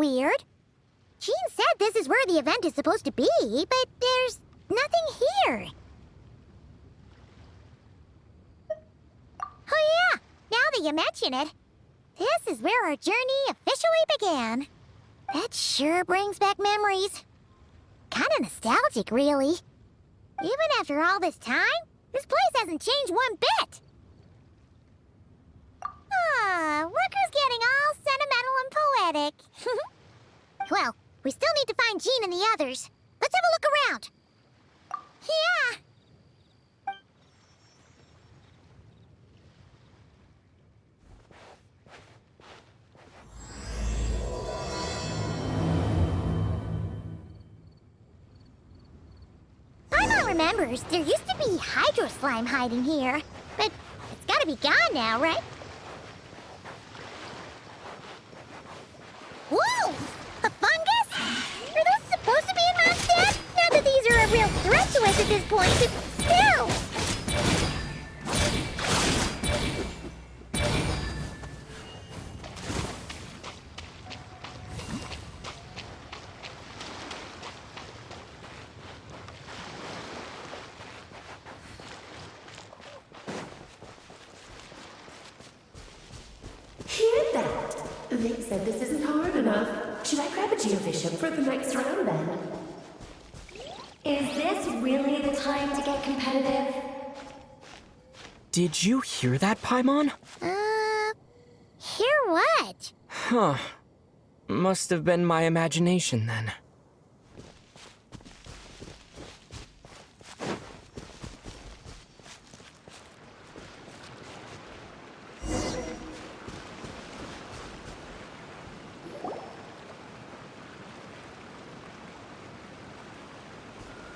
weird. Jean said this is where the event is supposed to be, but there's nothing here. Oh yeah, now that you mention it, this is where our journey officially began. That sure brings back memories. Kinda nostalgic, really. Even after all this time, this place hasn't changed one bit. Look who's getting all sentimental and poetic. Well, we still need to find Jean and the others. Let's have a look around. Yeah. Paimon remembers there used to be hydro slime hiding here, but it's gotta be gone now, right? Whoa! A fungus? Are those supposed to be in Mondstadt? Not that these are a real threat to us at this point, but still! Hear that? They said this isn't hard enough. Should I grab a geovision for the next round then? Is this really the time to get competitive? Did you hear that, Paimon? Hear what? Huh. Must have been my imagination then.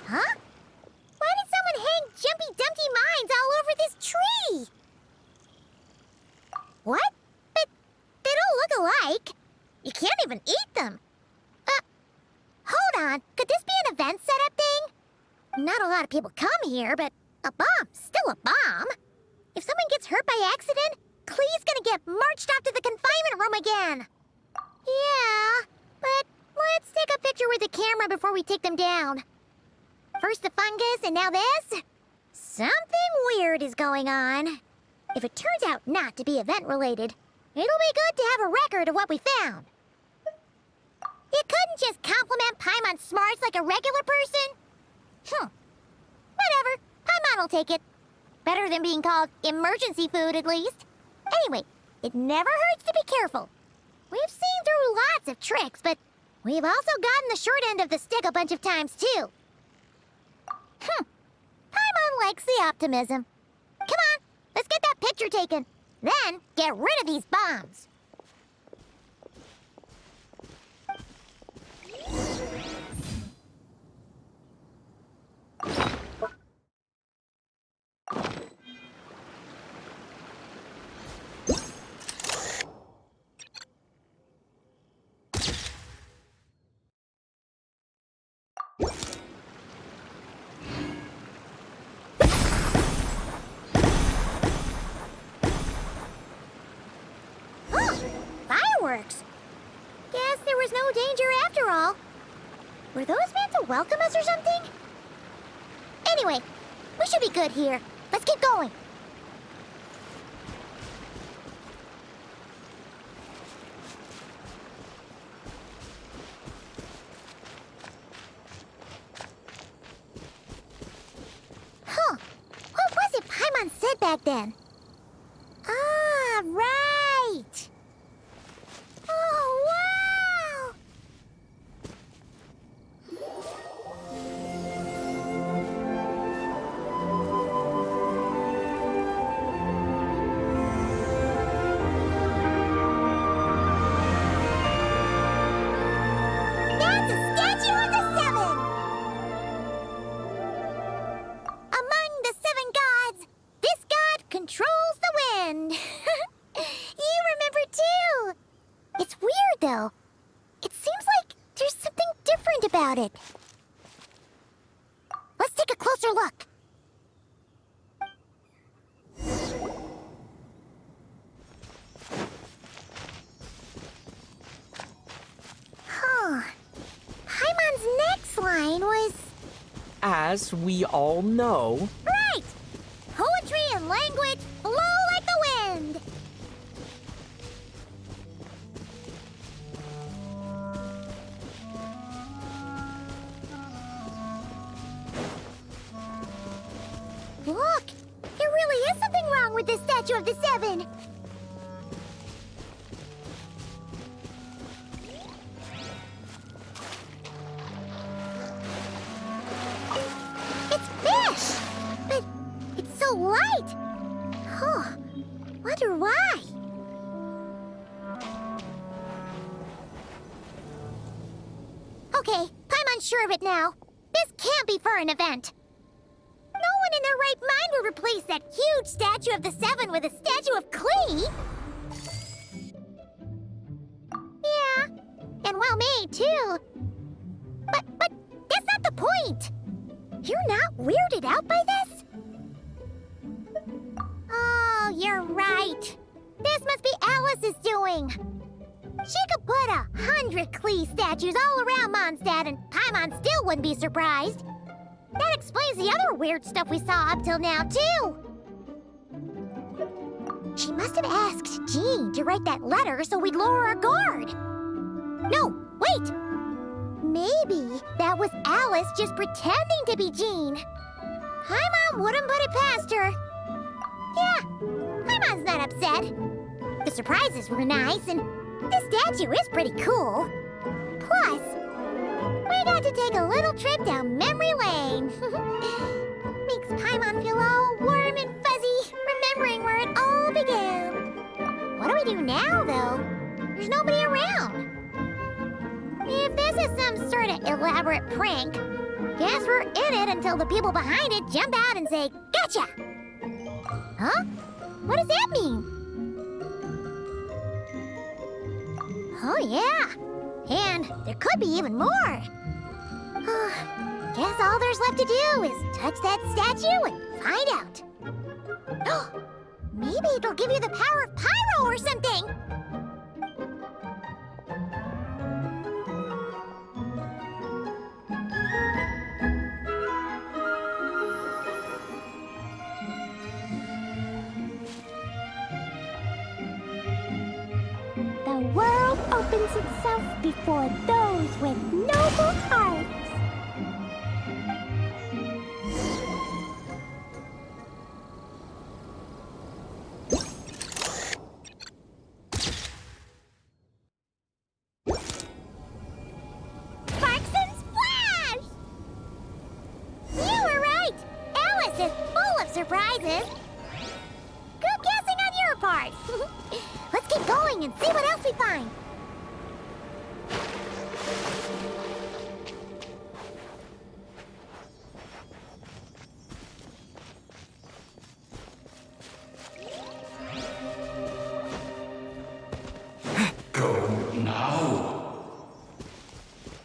Huh? Why did someone hang Jumpy Dumpty mines all over this tree? What? But they don't look alike. You can't even eat them. Hold on. Could this be an event setup thing? Not a lot of people come here, but a bomb's still a bomb. If someone gets hurt by accident, Clee's gonna get marched off to the confinement room again. Yeah, but let's take a picture with the camera before we take them down. First the fungus, and now this? Something weird is going on. If it turns out not to be event-related, it'll be good to have a record of what we found. You couldn't just compliment Paimon's smarts like a regular person? Whatever. Paimon will take it. Better than being called emergency food, at least. Anyway, it never hurts to be careful. We've seen through lots of tricks, but we've also gotten the short end of the stick a bunch of times, too. Paimon likes the optimism. Come on, let's get that picture taken. Then, get rid of these bombs. Fireworks! Guess there was no danger after all. Were those meant to welcome us or something? Anyway, we should be good here. Let's keep going. Huh. What was it Paimon said back then? Ah, right! Oh, wow! That's a statue of the seven! Among the seven gods, this god controls the wind. You remember too! It's weird, though. It seems like there's something different about it. Let's take a closer look. as we all know... Right! Poetry and language flow like the wind! Look! There really is something wrong with this statue of the Seven! It's fish! But it's so light! Huh. Wonder why? Okay, Paimon's sure of it now. This can't be for an event. No one in their right mind would replace that huge statue of the Seven with a statue of Klee. Yeah, and well made too. But that's not the point. You're not weirded out by this? Oh, you're right. This must be Alice's doing. She could put 100 Klee statues all around Mondstadt and Paimon still wouldn't be surprised. That explains the other weird stuff we saw up till now, too. She must have asked Jean to write that letter so we'd lower our guard. No, wait! Maybe that was Alice just pretending to be Jean. Paimon wouldn't put it past her. Yeah, Paimon's not upset. The surprises were nice, and this statue is pretty cool. Plus, we got to take a little trip down memory lane. Makes Paimon feel all warm and fuzzy, remembering where it all began. What do we do now, though? There's nobody around. If this is some sort of elaborate prank, guess we're in it until the people behind it jump out and say, "Gotcha!" Huh? What does that mean? Oh, yeah. And there could be even more. Guess all there's left to do is touch that statue and find out. Maybe it'll give you the power of pyro or something. The world opens itself before those with noble hearts. Sparks and splash! You were right! Alice is full of surprises. Good guessing on your part. Let's keep going and see what else we find. Go now.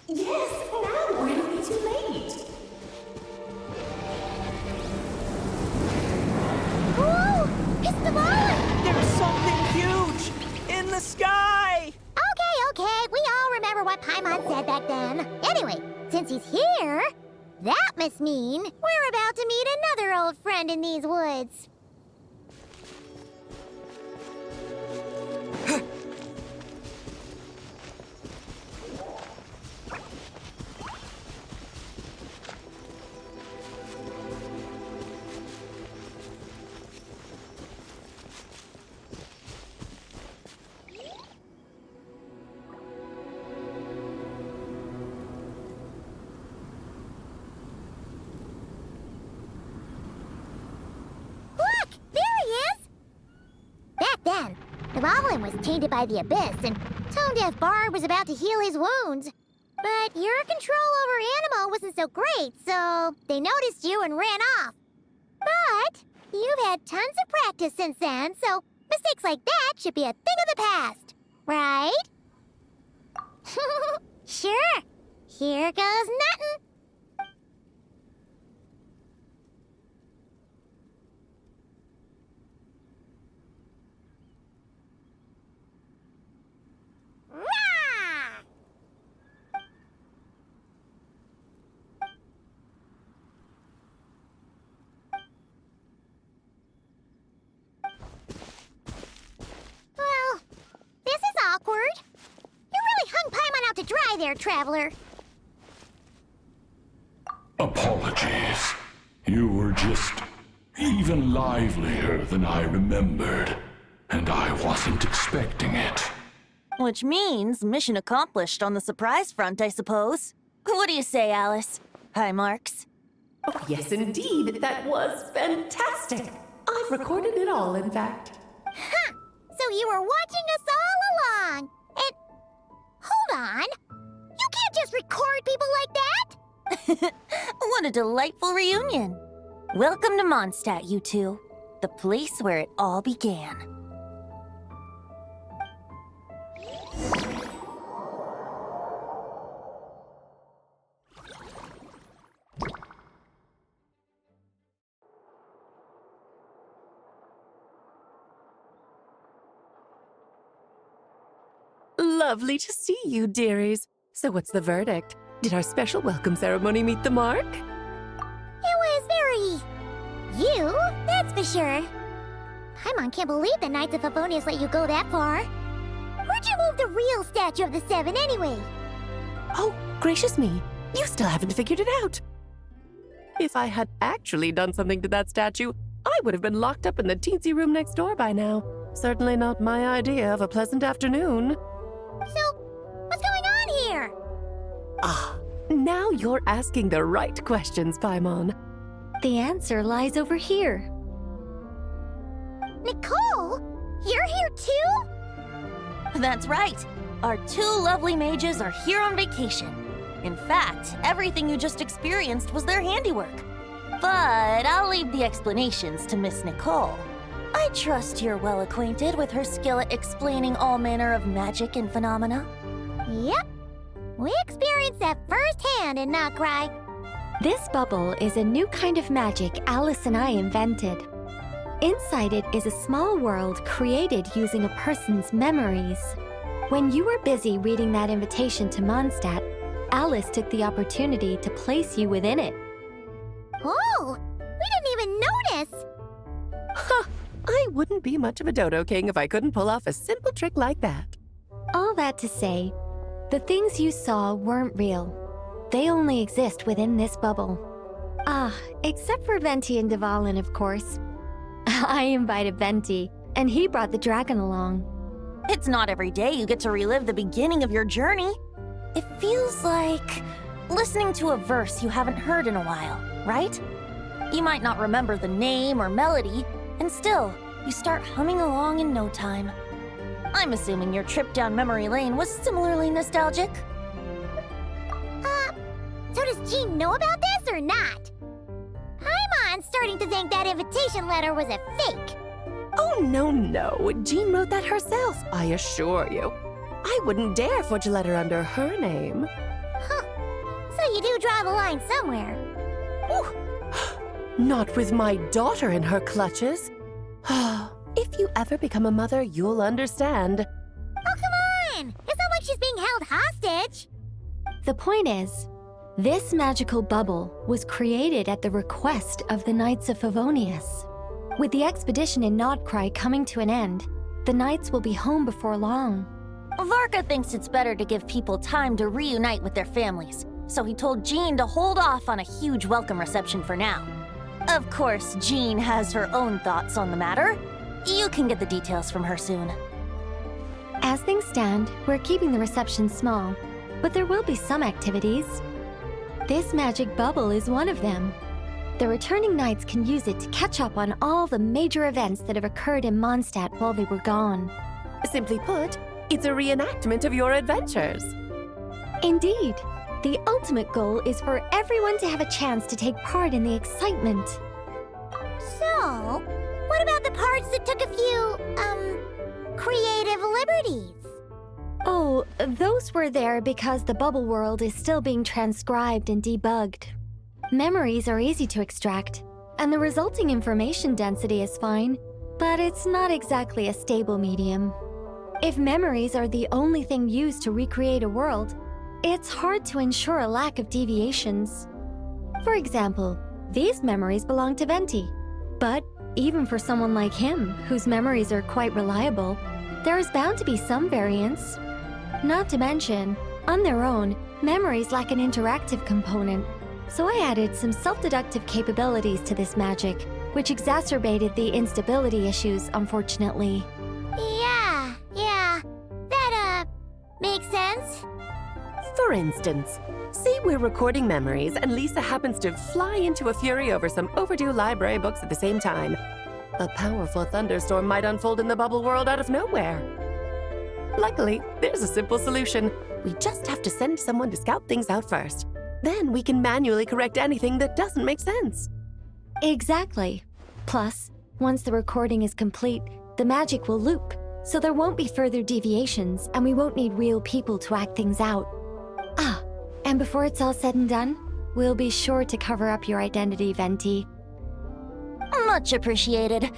Yes, now or it'll be too late. Whoa! It's the ball! There's something huge in the sky! Okay, we all remember what Paimon said back then. Anyway, since he's here, that must mean we're about to meet another old friend in these woods. Look! There he is! Back then, the Goblin was tainted by the Abyss, and Tone-Deaf Bard was about to heal his wounds. But your control over Animo wasn't so great, so they noticed you and ran off. But you've had tons of practice since then, so mistakes like that should be a thing of the past, right? Sure. Here goes nothing. Rah! Hi there, traveler. Apologies. You were just even livelier than I remembered, and I wasn't expecting it. Which means mission accomplished on the surprise front, I suppose. What do you say, Alice? Hi, Marks. Oh, yes, indeed. That was fantastic. I've recorded it all, in fact. Huh! So you were watching us all along. And hold on. You can't just record people like that. What a delightful reunion. Welcome to Mondstadt, you two. The place where it all began. Lovely to see you, dearies. So what's the verdict? Did our special welcome ceremony meet the mark? It was very... you, that's for sure. Paimon can't believe the Knights of Favonius let you go that far. Where'd you move the real statue of the Seven anyway? Oh, gracious me. You still haven't figured it out. If I had actually done something to that statue, I would have been locked up in the teensy room next door by now. Certainly not my idea of a pleasant afternoon. So, what's going on here? Ah, now you're asking the right questions, Paimon. The answer lies over here. Nicole? You're here too? That's right. Our two lovely mages are here on vacation. In fact, everything you just experienced was their handiwork. But I'll leave the explanations to Miss Nicole. I trust you're well acquainted with her skill at explaining all manner of magic and phenomena. Yep. We experienced that firsthand in Notcry. This bubble is a new kind of magic Alice and I invented. Inside it is a small world created using a person's memories. When you were busy reading that invitation to Mondstadt, Alice took the opportunity to place you within it. Oh, we didn't even notice. Huh, I wouldn't be much of a dodo king if I couldn't pull off a simple trick like that. All that to say, the things you saw weren't real. They only exist within this bubble. Ah, except for Venti and Dvalin, of course. I invited Venti, and he brought the dragon along. It's not every day you get to relive the beginning of your journey. It feels like listening to a verse you haven't heard in a while, right? You might not remember the name or melody, and still, you start humming along in no time. I'm assuming your trip down memory lane was similarly nostalgic. So does Jean know about this or not? Paimon's starting to think that invitation letter was a fake. Oh, no. Jean wrote that herself, I assure you. I wouldn't dare forge a letter under her name. Huh. So you do draw the line somewhere. Not with my daughter in her clutches. If you ever become a mother, you'll understand. Oh, come on! It's not like she's being held hostage. The point is, this magical bubble was created at the request of the Knights of Favonius. With the expedition in Notcry coming to an end, the Knights will be home before long. Varka thinks it's better to give people time to reunite with their families, so he told Jean to hold off on a huge welcome reception for now. Of course, Jean has her own thoughts on the matter. You can get the details from her soon. As things stand, we're keeping the reception small, but there will be some activities. This magic bubble is one of them. The returning knights can use it to catch up on all the major events that have occurred in Mondstadt while they were gone. Simply put, it's a reenactment of your adventures. Indeed. The ultimate goal is for everyone to have a chance to take part in the excitement. So, what about the parts that took a few, creative liberties? Oh, those were there because the bubble world is still being transcribed and debugged. Memories are easy to extract, and the resulting information density is fine, but it's not exactly a stable medium. If memories are the only thing used to recreate a world, it's hard to ensure a lack of deviations. For example, these memories belong to Venti, but even for someone like him, whose memories are quite reliable, there is bound to be some variance. Not to mention, On their own, memories lack an interactive component, so I added some self-deductive capabilities to this magic, which exacerbated the instability issues, unfortunately. Yeah. That, makes sense. For instance, say we're recording memories and Lisa happens to fly into a fury over some overdue library books at the same time. A powerful thunderstorm might unfold in the bubble world out of nowhere. Luckily, there's a simple solution. We just have to send someone to scout things out first. Then we can manually correct anything that doesn't make sense. Exactly. Plus, once the recording is complete, the magic will loop, so there won't be further deviations, and we won't need real people to act things out. Ah, and before it's all said and done, we'll be sure to cover up your identity, Venti. Much appreciated.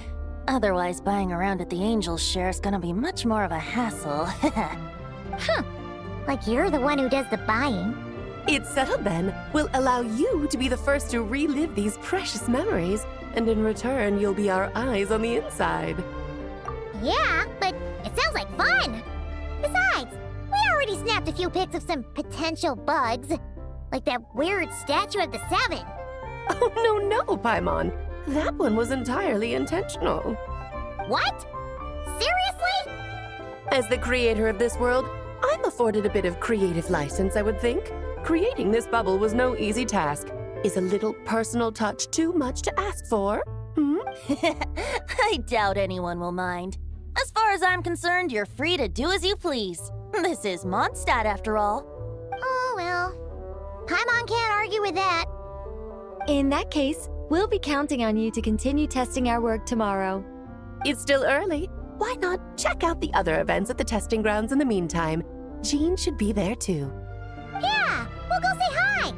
Otherwise, buying around at the Angel's share is gonna be much more of a hassle. Like you're the one who does the buying. It's settled then. We'll allow you to be the first to relive these precious memories, and in return, you'll be our eyes on the inside. Yeah, but it sounds like fun. Besides, we already snapped a few pics of some potential bugs. Like that weird statue of the Seven. Oh, no, Paimon. That one was entirely intentional. What? Seriously? As the creator of this world, I'm afforded a bit of creative license, I would think. Creating this bubble was no easy task. Is a little personal touch too much to ask for? I doubt anyone will mind. As far as I'm concerned, you're free to do as you please. This is Mondstadt, after all. Oh, well. Paimon can't argue with that. In that case, we'll be counting on you to continue testing our work tomorrow. It's still early. Why not check out the other events at the testing grounds in the meantime? Jean should be there too. Yeah, we'll go say hi.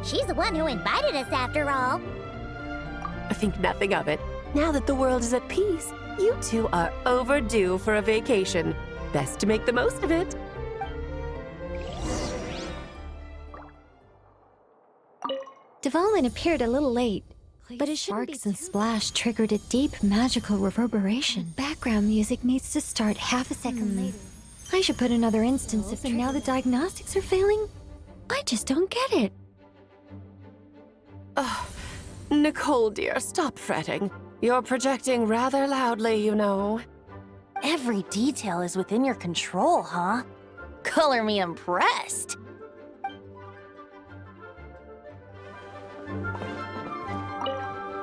She's the one who invited us after all. I think nothing of it. Now that the world is at peace, you two are overdue for a vacation. Best to make the most of it. Dvalin appeared a little late, but his sparks and splash triggered a deep magical reverberation. Background music needs to start half a second later. I should put another instance if and now the diagnostics are failing? I just don't get it. Oh, Nicole, dear, stop fretting. You're projecting rather loudly, you know. Every detail is within your control, huh? Color me impressed.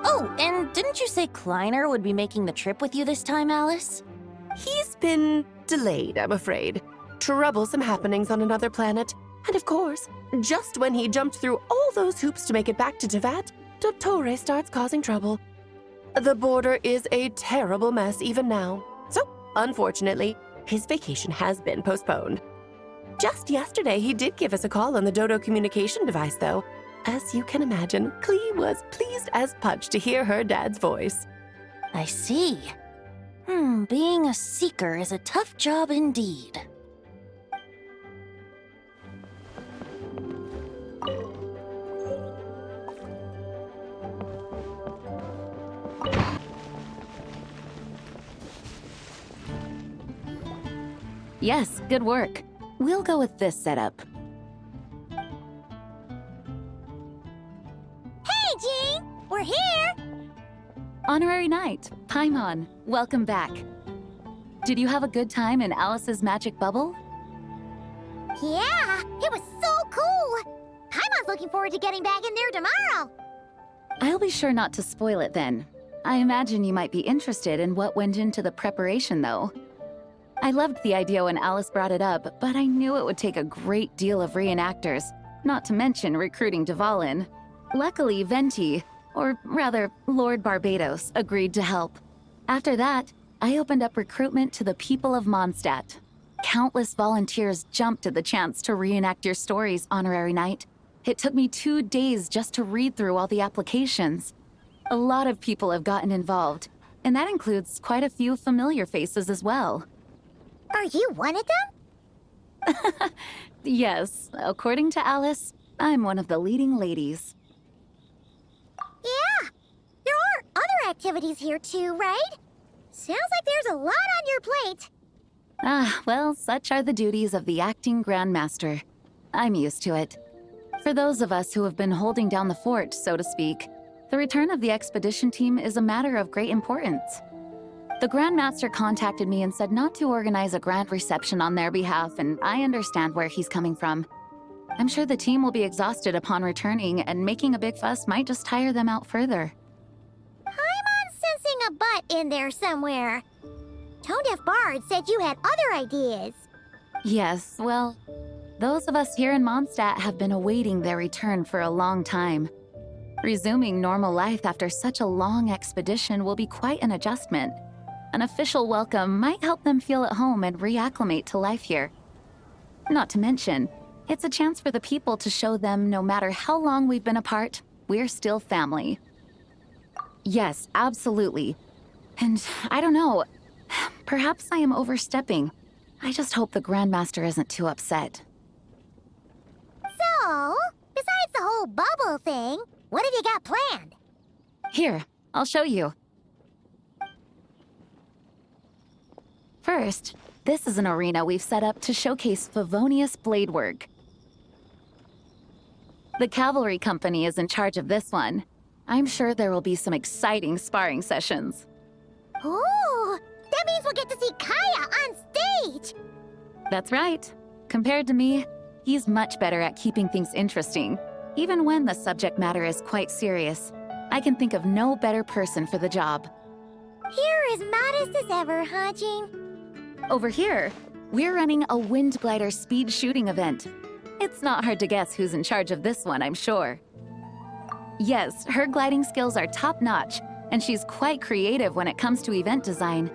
Oh, and didn't you say Kleiner would be making the trip with you this time, Alice? He's been delayed, I'm afraid. Troublesome happenings on another planet. And of course, just when he jumped through all those hoops to make it back to Tevat, Dottore starts causing trouble. The border is a terrible mess even now. So, unfortunately, his vacation has been postponed. Just yesterday, he did give us a call on the Dodo communication device, though. As you can imagine, Klee was pleased as punch to hear her dad's voice. I see. Being a seeker is a tough job indeed. Yes, good work. We'll go with this setup. Hey, Jean! We're here! Honorary Knight, Paimon, welcome back. Did you have a good time in Alice's magic bubble? Yeah, it was so cool! Paimon's looking forward to getting back in there tomorrow. I'll be sure not to spoil it then. I imagine you might be interested in what went into the preparation, though. I loved the idea when Alice brought it up, but I knew it would take a great deal of reenactors, not to mention recruiting Dvalin. Luckily, Venti, or rather, Lord Barbados, agreed to help. After that, I opened up recruitment to the people of Mondstadt. Countless volunteers jumped at the chance to reenact your stories, Honorary Knight. It took me 2 days just to read through all the applications. A lot of people have gotten involved, and that includes quite a few familiar faces as well. Are you one of them? Yes, according to Alice, I'm one of the leading ladies. Yeah, there are other activities here too, right? Sounds like there's a lot on your plate. Ah, well, such are the duties of the acting Grandmaster. I'm used to it. For those of us who have been holding down the fort, so to speak, the return of the expedition team is a matter of great importance. The Grand Master contacted me and said not to organize a grand reception on their behalf, and I understand where he's coming from. I'm sure the team will be exhausted upon returning, and making a big fuss might just tire them out further. Paimon's sensing a butt in there somewhere. Tone-deaf Bard said you had other ideas. Yes, well, those of us here in Mondstadt have been awaiting their return for a long time. Resuming normal life after such a long expedition will be quite an adjustment. An official welcome might help them feel at home and reacclimate to life here. Not to mention, it's a chance for the people to show them no matter how long we've been apart, we're still family. Yes, absolutely. And I don't know, perhaps I am overstepping. I just hope the Grandmaster isn't too upset. So, besides the whole bubble thing, what have you got planned? Here, I'll show you. First, this is an arena we've set up to showcase Favonius blade work. The cavalry company is in charge of this one. I'm sure there will be some exciting sparring sessions. Ooh, that means we'll get to see Kaya on stage! That's right. Compared to me, he's much better at keeping things interesting, even when the subject matter is quite serious. I can think of no better person for the job. You're as modest as ever, huh, Jean? Over here, we're running a wind glider speed shooting event. It's not hard to guess who's in charge of this one, I'm sure. Yes, her gliding skills are top-notch, and she's quite creative when it comes to event design.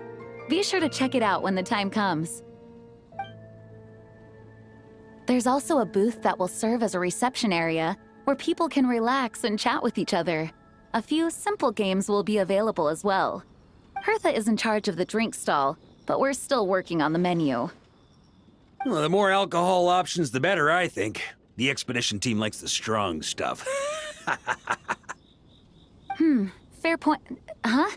Be sure to check it out when the time comes. There's also a booth that will serve as a reception area where people can relax and chat with each other. A few simple games will be available as well. Hertha is in charge of the drink stall, but we're still working on the menu. Well, the more alcohol options, the better, I think. The expedition team likes the strong stuff. Fair point. Huh?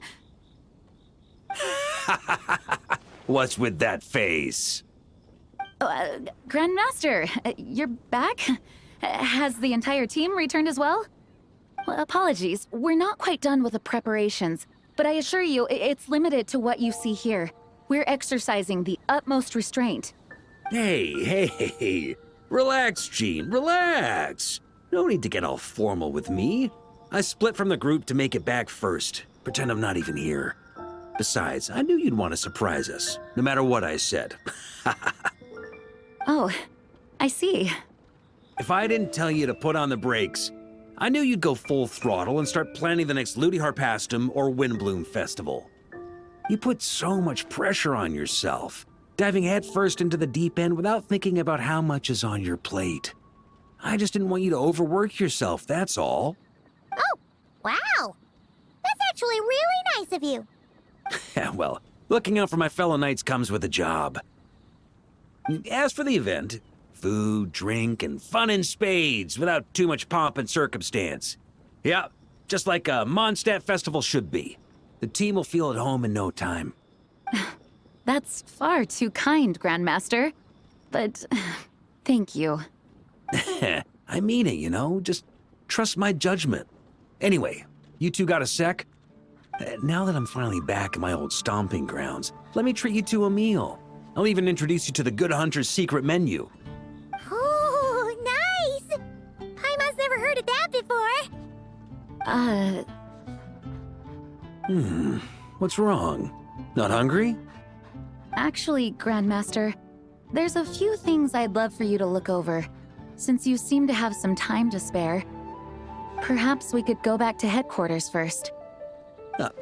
What's with that face? Grandmaster, you're back? Has the entire team returned as well? Well, apologies, we're not quite done with the preparations, but I assure you, it's limited to what you see here. We're exercising the utmost restraint. Hey. Relax, Jean, relax. No need to get all formal with me. I split from the group to make it back first. Pretend I'm not even here. Besides, I knew you'd want to surprise us, no matter what I said. Oh, I see. If I didn't tell you to put on the brakes, I knew you'd go full throttle and start planning the next Ludi Harpastum or Windbloom Festival. You put so much pressure on yourself, diving headfirst into the deep end without thinking about how much is on your plate. I just didn't want you to overwork yourself, that's all. Oh, wow! That's actually really nice of you. Yeah, well, looking out for my fellow knights comes with a job. As for the event, food, drink, and fun in spades without too much pomp and circumstance. Yeah, just like a Mondstadt festival should be. The team will feel at home in no time. That's far too kind, Grandmaster. But thank you. I mean it, you know? Just trust my judgment. Anyway, you two got a sec? Now that I'm finally back in my old stomping grounds, let me treat you to a meal. I'll even introduce you to the Good Hunter's secret menu. Ooh, nice! Paimon's never heard of that before. What's wrong? Not hungry? Actually, Grandmaster, there's a few things I'd love for you to look over. Since you seem to have some time to spare, perhaps we could go back to headquarters first.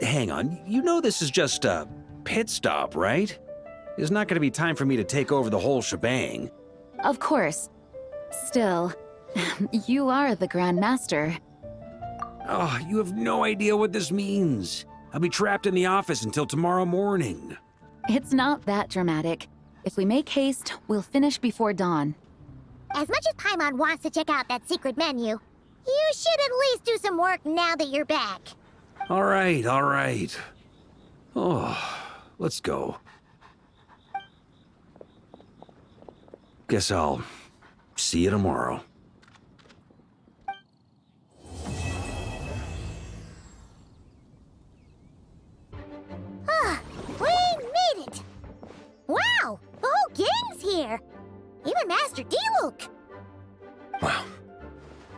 Hang on, you know this is just a pit stop, right? There's not gonna be time for me to take over the whole shebang. Of course. Still, you are the Grandmaster. Oh, you have no idea what this means. I'll be trapped in the office until tomorrow morning. It's not that dramatic. If we make haste, we'll finish before dawn. As much as Paimon wants to check out that secret menu, you should at least do some work now that you're back. All right. Oh, let's go. Guess I'll See you tomorrow. We made it! Wow! The whole gang's here! Even Master D-Luke! Wow.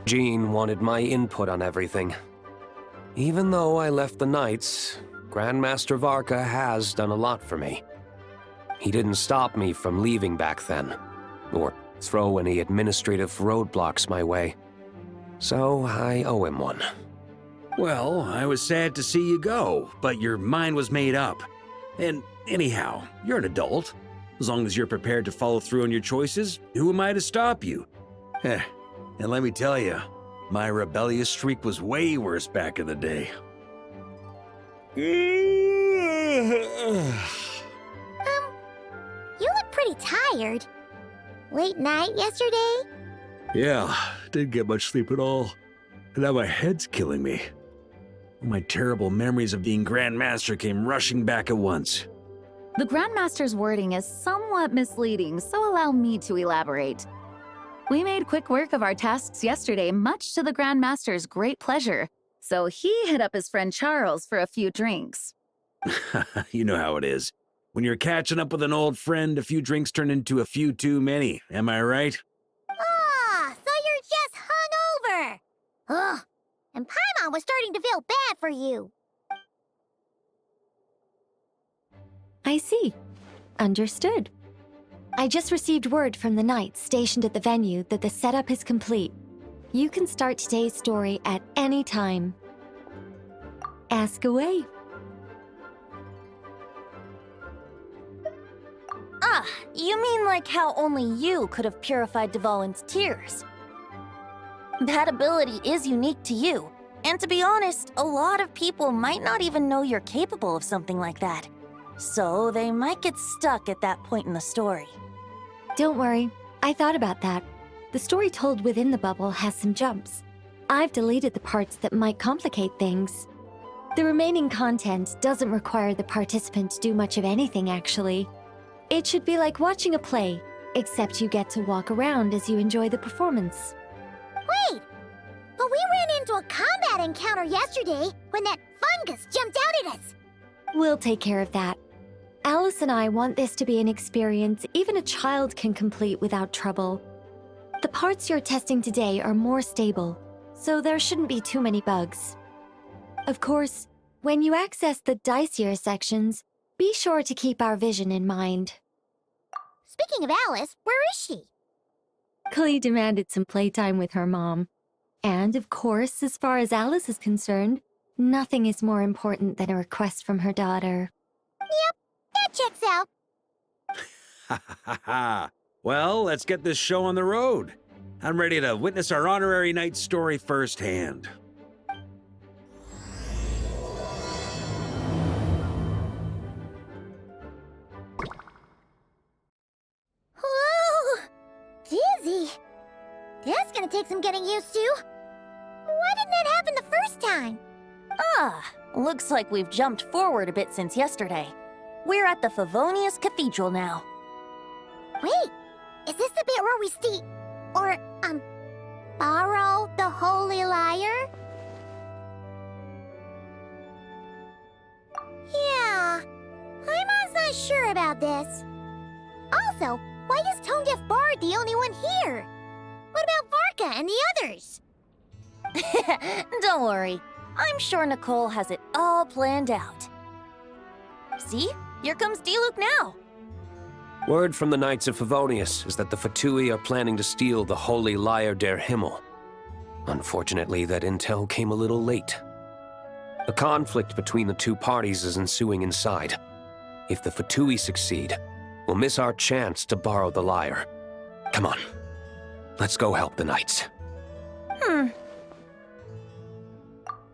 Jean wanted my input on everything. Even though I left the Knights, Grandmaster Varka has done a lot for me. He didn't stop me from leaving back then, or throw any administrative roadblocks my way. So I owe him one. Well, I was sad to see you go, but your mind was made up. And anyhow, you're an adult. As long as you're prepared to follow through on your choices, who am I to stop you? And let me tell you, my rebellious streak was way worse back in the day. You look pretty tired. Late night yesterday? Yeah, didn't get much sleep at all. And now my head's killing me. My terrible memories of being Grand Master came rushing back at once. The Grandmaster's wording is somewhat misleading, so allow me to elaborate. We made quick work of our tasks yesterday, much to the Grandmaster's great pleasure, so he hit up his friend Charles for a few drinks. You know how it is. When you're catching up with an old friend, a few drinks turn into a few too many, am I right? Ah, so you're just hungover! Ugh, and Paimon was starting to feel bad for you. I see. Understood. I just received word from the Knights stationed at the venue that the setup is complete. You can start today's story at any time. Ask away. Ah, you mean like how only you could have purified Dvalin's tears? That ability is unique to you, and to be honest, a lot of people might not even know you're capable of something like that. So they might get stuck at that point in the story. Don't worry, I thought about that. The story told within the bubble has some jumps. I've deleted the parts that might complicate things. The remaining content doesn't require the participant to do much of anything, actually. It should be like watching a play, except you get to walk around as you enjoy the performance. Wait! But we ran into a combat encounter yesterday when that fungus jumped out at us! We'll take care of that. Alice and I want this to be an experience even a child can complete without trouble. The parts you're testing today are more stable, so there shouldn't be too many bugs. Of course, when you access the dicier sections, be sure to keep our vision in mind. Speaking of Alice, where is she? Klee demanded some playtime with her mom. And of course, as far as Alice is concerned, nothing is more important than a request from her daughter. Yep, that checks out. Ha ha ha! Well, let's get this show on the road. I'm ready to witness our honorary knight story firsthand. Whoa! Dizzy. That's gonna take some getting used to. Why didn't that happen the first time? Ah, looks like we've jumped forward a bit since yesterday. We're at the Favonius Cathedral now. Wait, is this the bit where we borrow the Holy Lyre? Yeah, Paimon's not sure about this. Also, why is Tone Deaf Bard the only one here? What about Varka and the others? Don't worry, I'm sure Nicole has it all planned out. See? Here comes D-Luke now. Word from the Knights of Favonius is that the Fatui are planning to steal the Holy Lyre der Himmel. Unfortunately, that intel came a little late. A conflict between the two parties is ensuing inside. If the Fatui succeed, we'll miss our chance to borrow the lyre. Come on, let's go help the Knights.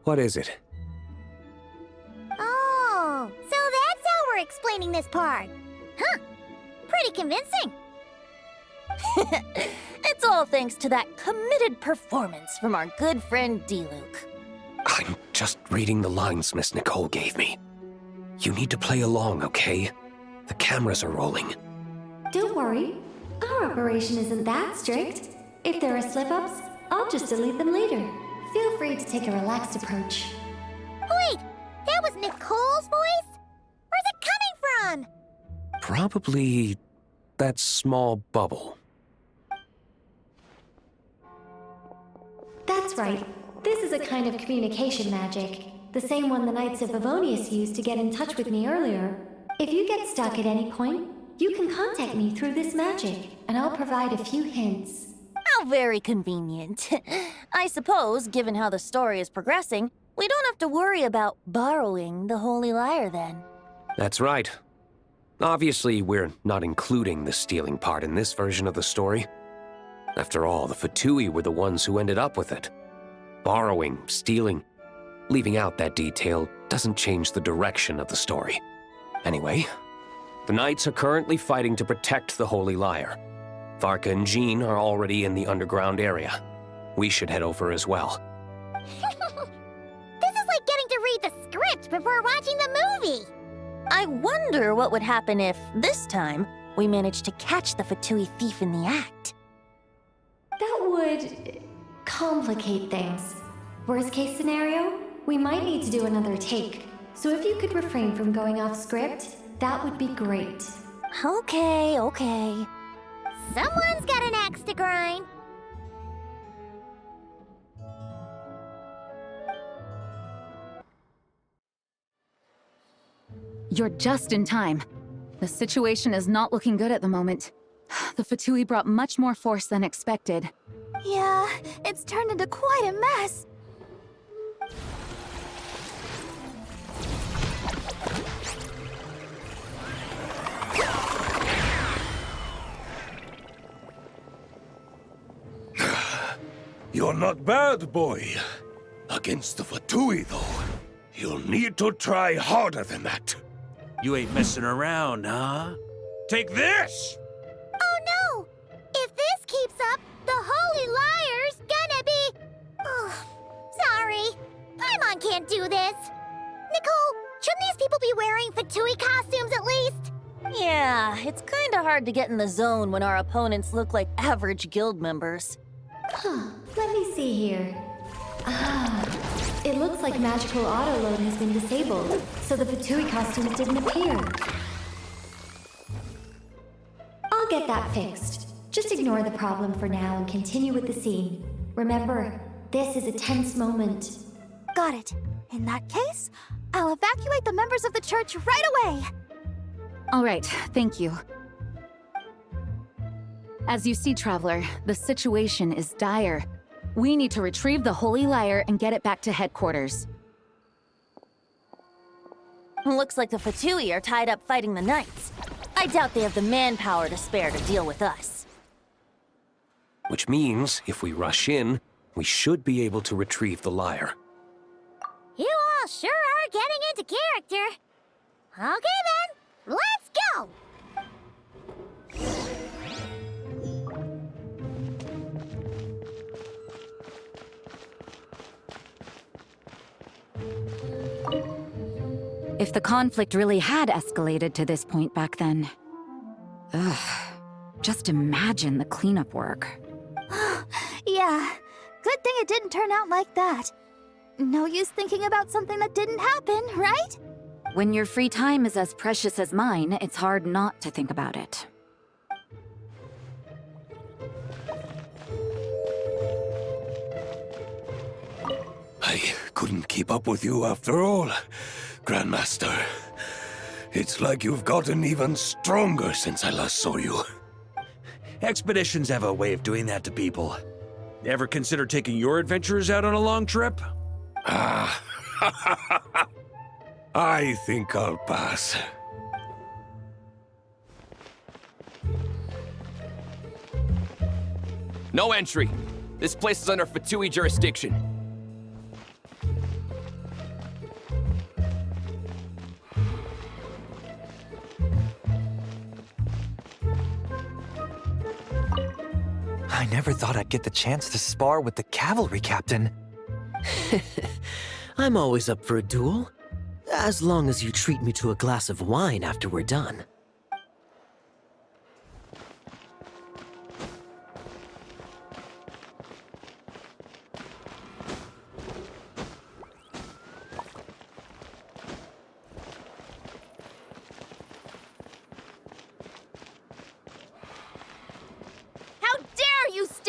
What is it? Oh, so that's how we're explaining this part. Huh, pretty convincing. It's all thanks to that committed performance from our good friend D-Luke. I'm just reading the lines Miss Nicole gave me. You need to play along, okay? The cameras are rolling. Don't worry, our operation isn't that strict. If there are slip-ups, I'll just delete them later. Feel free to take a relaxed approach. Wait, that was Nicole's voice? Where's it coming from? Probably that small bubble. That's right. This is a kind of communication magic. The same one the Knights of Favonius used to get in touch with me earlier. If you get stuck at any point, you can contact me through this magic, and I'll provide a few hints. How very convenient. I suppose, given how the story is progressing, we don't have to worry about borrowing the Holy Lyre then. That's right. Obviously, we're not including the stealing part in this version of the story. After all, the Fatui were the ones who ended up with it. Borrowing, stealing, leaving out that detail doesn't change the direction of the story. Anyway, the Knights are currently fighting to protect the Holy Lyre. Varka and Jean are already in the underground area. We should head over as well. This is like getting to read the script before watching the movie. I wonder what would happen if, this time, we managed to catch the Fatui thief in the act. That would complicate things. Worst case scenario, we might need to do another take. So if you could refrain from going off script, that would be great. Okay. Someone's got an axe to grind. You're just in time. The situation is not looking good at the moment. The Fatui brought much more force than expected. Yeah, it's turned into quite a mess. You're not bad, boy. Against the Fatui, though, you'll need to try harder than that. You ain't messing around, huh? Take this! Oh no! If this keeps up, the Holy Lyre's gonna be... Oh, sorry. Paimon can't do this. Nicole, shouldn't these people be wearing Fatui costumes at least? Yeah, it's kinda hard to get in the zone when our opponents look like average guild members. Let me see here. It looks like magical autoload has been disabled, so the Fatui costumes didn't appear. I'll get that fixed. Just ignore the problem for now and continue with the scene. Remember, this is a tense moment. Got it. In that case, I'll evacuate the members of the church right away. All right, thank you. As you see, Traveler, the situation is dire. We need to retrieve the Holy Lyre and get it back to headquarters. Looks like the Fatui are tied up fighting the Knights. I doubt they have the manpower to spare to deal with us. Which means, if we rush in, we should be able to retrieve the lyre. You all sure are getting into character. Okay then, let's go! If the conflict really had escalated to this point back then... Ugh. Just imagine the cleanup work. Yeah, good thing it didn't turn out like that. No use thinking about something that didn't happen, right? When your free time is as precious as mine, it's hard not to think about it. I couldn't keep up with you after all, Grandmaster. It's like you've gotten even stronger since I last saw you. Expeditions have a way of doing that to people. Ever consider taking your adventurers out on a long trip? Ah, I think I'll pass. No entry. This place is under Fatui jurisdiction. I never thought I'd get the chance to spar with the cavalry captain. I'm always up for a duel, as long as you treat me to a glass of wine after we're done.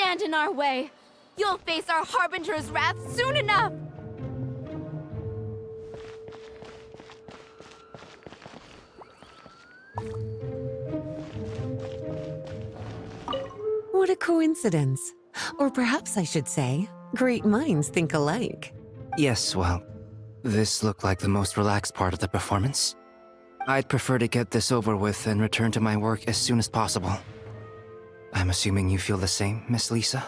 stand in our way. You'll face our Harbinger's wrath soon enough. What a coincidence. Or perhaps I should say, great minds think alike. Yes, well, this looked like the most relaxed part of the performance. I'd prefer to get this over with and return to my work as soon as possible. I'm assuming you feel the same, Miss Lisa?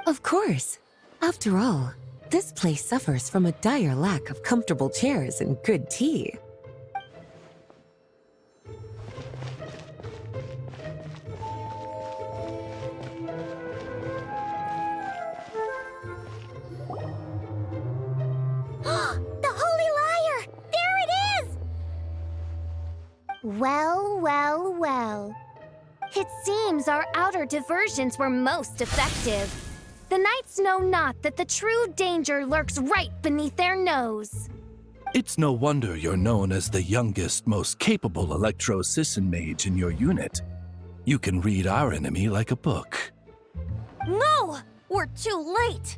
Of course. After all, this place suffers from a dire lack of comfortable chairs and good tea. The Holy Liar! There it is! Well, well, well. It seems our outer diversions were most effective. The knights know not that the true danger lurks right beneath their nose. It's no wonder you're known as the youngest, most capable electro-Sisson mage in your unit. You can read our enemy like a book. No! We're too late!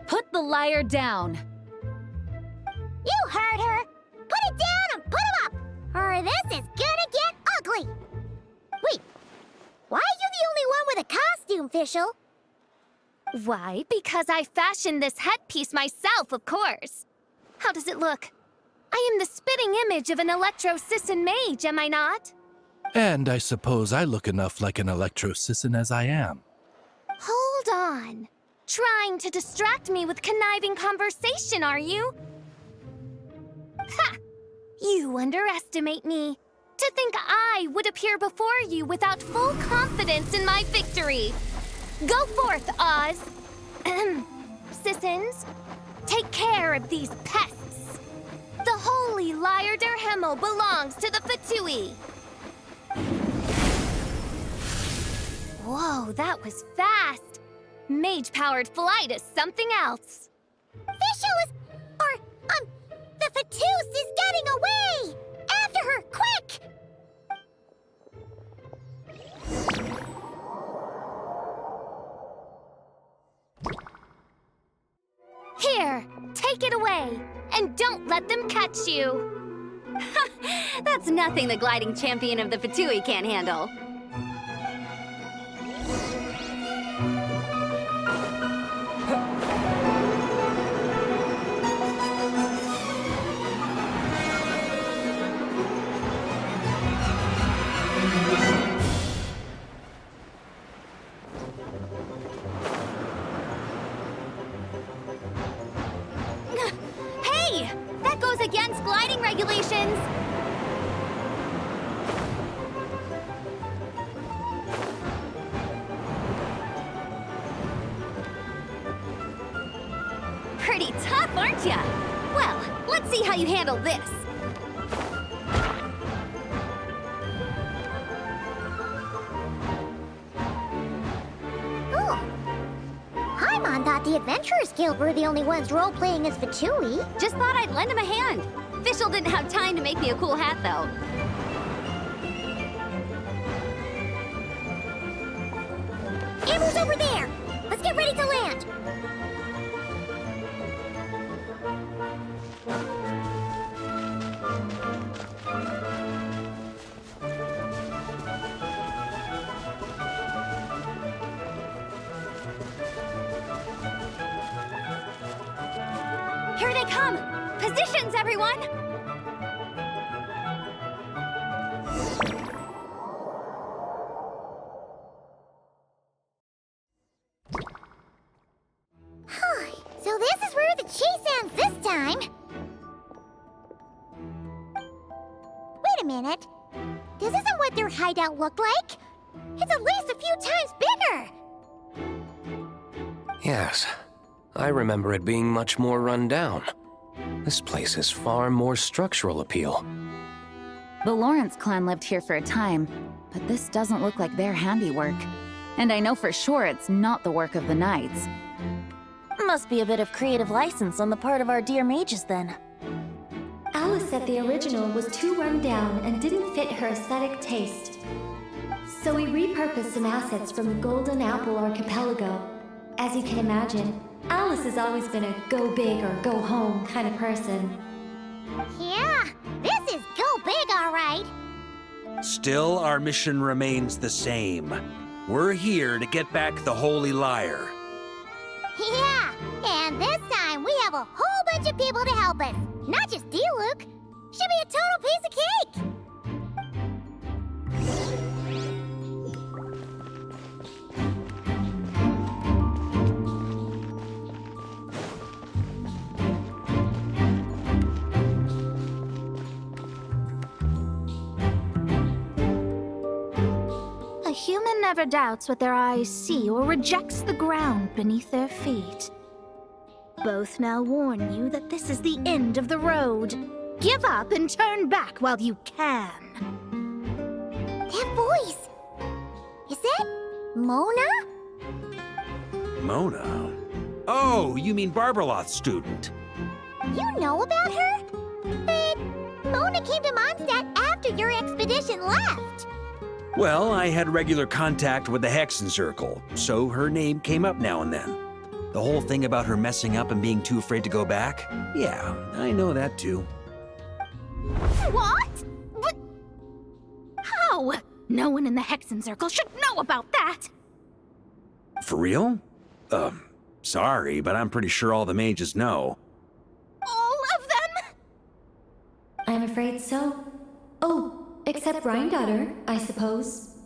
Put the liar down. You heard her! Put it down and put him up! Or this is gonna get ugly! Wait, why are you the only one with a costume, Fischl? Why? Because I fashioned this headpiece myself, of course. How does it look? I am the spitting image of an electro-Sisson mage, am I not? And I suppose I look enough like an electro-Sisson as I am. Hold on. Trying to distract me with conniving conversation, are you? Ha! You underestimate me. To think I would appear before you without full confidence in my victory. Go forth, Oz. Sissons, take care of these pests. The holy Liar der Himmel belongs to the Fatui. Whoa, that was fast. Mage-powered flight is something else. Fischl is... the Fatus is getting away! After her, quick! Here, take it away, and don't let them catch you. That's nothing the gliding champion of the Fatui can't handle. Hey! That goes against gliding regulations! Pretty tough, aren't ya? Well, let's see how you handle this. Oh. Paimon thought the Adventurers Guild were the only ones role-playing as Fatui. Just thought I'd lend him a hand. Fischl didn't have time to make me a cool hat, though. Amber's over there! Let's get ready to land! Here they come! Positions, everyone! So this is where the chase ends this time. Wait a minute. This isn't what their hideout looked like. It's at least a few times bigger. Yes, I remember it being much more run down. This place has far more structural appeal. The Lawrence clan lived here for a time, but this doesn't look like their handiwork. And I know for sure it's not the work of the Knights. Must be a bit of creative license on the part of our dear mages, then. Alice said the original was too run down and didn't fit her aesthetic taste. So we repurposed some assets from the Golden Apple Archipelago. As you can imagine, Alice has always been a go big or go home kind of person. Yeah, this is go big, all right. Still, our mission remains the same. We're here to get back the Holy Lyre. Yeah, and this time we have a whole bunch of people to help us. Not just D-Luke. Should be a total piece of cake. A human never doubts what their eyes see or rejects the ground beneath their feet. Both now warn you that this is the end of the road. Give up and turn back while you can. That voice! Is that Mona? Mona? Oh, you mean Barbarloth's student. You know about her? But Mona came to Mondstadt after your expedition left. Well, I had regular contact with the Hexen Circle, so her name came up now and then. The whole thing about her messing up and being too afraid to go back? Yeah, I know that too. What? But how? No one in the Hexen Circle should know about that. For real? Sorry, but I'm pretty sure all the mages know. All of them? I'm afraid so. Oh, except Rheindotter, I suppose.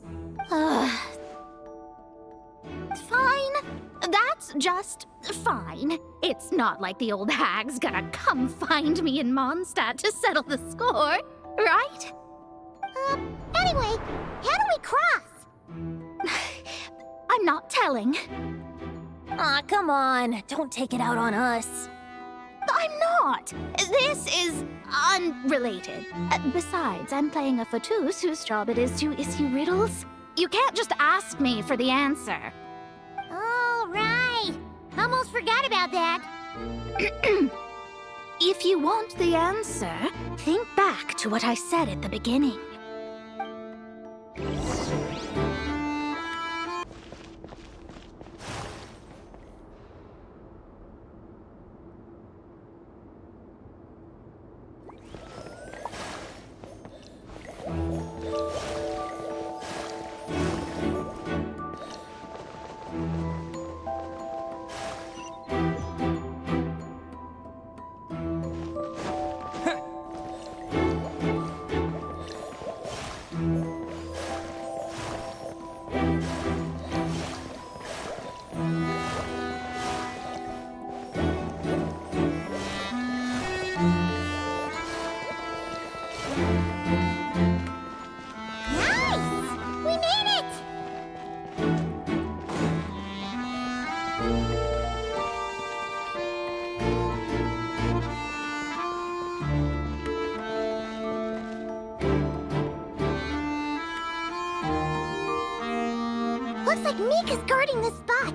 Fine. That's just fine. It's not like the old hag's gonna come find me in Mondstadt to settle the score, right? Anyway, how do we cross? I'm not telling. Aw, come on. Don't take it out on us. I'm not. This is unrelated. Besides, I'm playing a fatus whose job it is to issue riddles. You can't just ask me for the answer. All right. Almost forgot about that. If you want the answer, think back to what I said at the beginning. Looks like Mika's guarding this spot.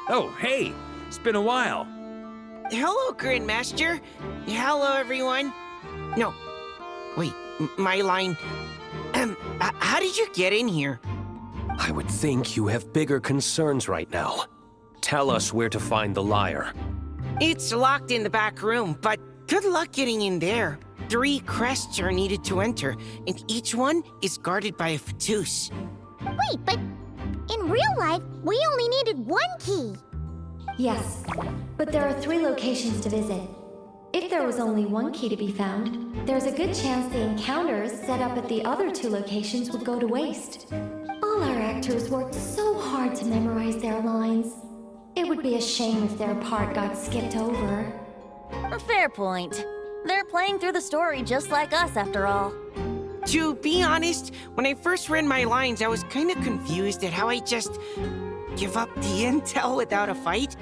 Oh, hey! It's been a while. Hello, Grandmaster. Hello, everyone. No. Wait, my line. How did you get in here? I would think you have bigger concerns right now. Tell us where to find the lyre. It's locked in the back room, but good luck getting in there. 3 crests are needed to enter, and each one is guarded by a fatus. Wait, but in real life, we only needed 1 key. Yes, but there are 3 locations to visit. If there was only 1 key to be found, there's a good chance the encounters set up at the other 2 locations would go to waste. All our actors worked so hard to memorize their lines. It would be a shame if their part got skipped over. A fair point. They're playing through the story just like us, after all. To be honest, when I first read my lines, I was kind of confused at how I just give up the intel without a fight.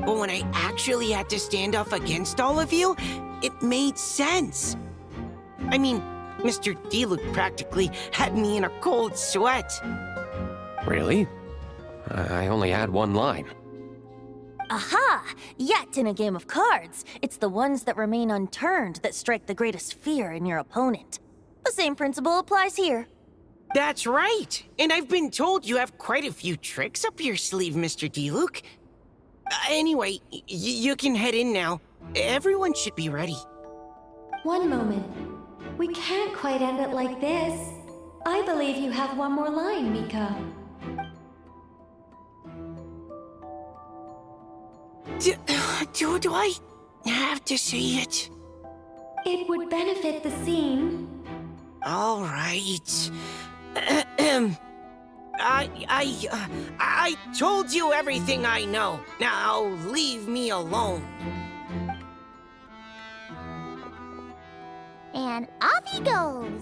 But when I actually had to stand up against all of you, it made sense. I mean, Mr. D-Luke practically had me in a cold sweat. Really? I only had 1 line. Aha! Yet in a game of cards, it's the ones that remain unturned that strike the greatest fear in your opponent. The same principle applies here. That's right. And I've been told you have quite a few tricks up your sleeve, Mr. D-Luke. Anyway, you can head in now. Everyone should be ready. One moment. We can't quite end it like this. I believe you have one more line, Mika. Do I have to say it? It would benefit the scene. All right. I told you everything I know. Now leave me alone. And off he goes.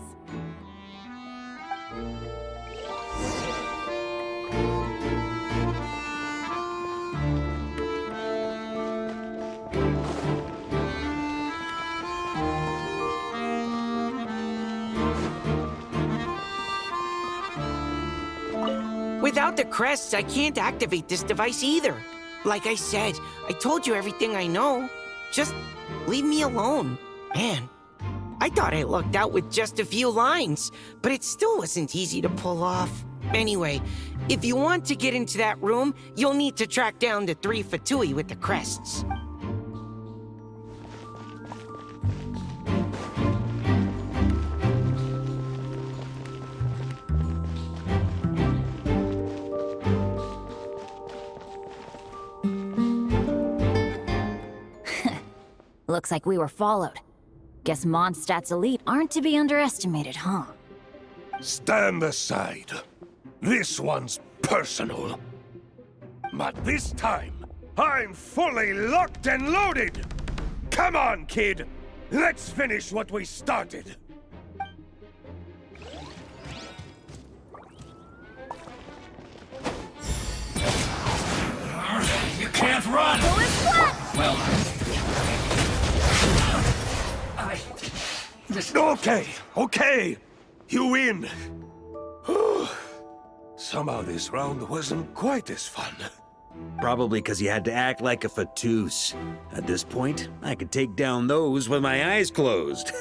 Without the crests, I can't activate this device either. Like I said, I told you everything I know. Just leave me alone. Man, I thought I lucked out with just a few lines, but it still wasn't easy to pull off. Anyway, if you want to get into that room, you'll need to track down the 3 Fatui with the crests. Looks like we were followed. Guess Mondstadt's elite aren't to be underestimated, huh? Stand aside. This one's personal. But this time, I'm fully locked and loaded! Come on, kid! Let's finish what we started! You can't run! Well... Okay. You win. Somehow this round wasn't quite as fun. Probably because you had to act like a Fatus. At this point, I could take down those with my eyes closed.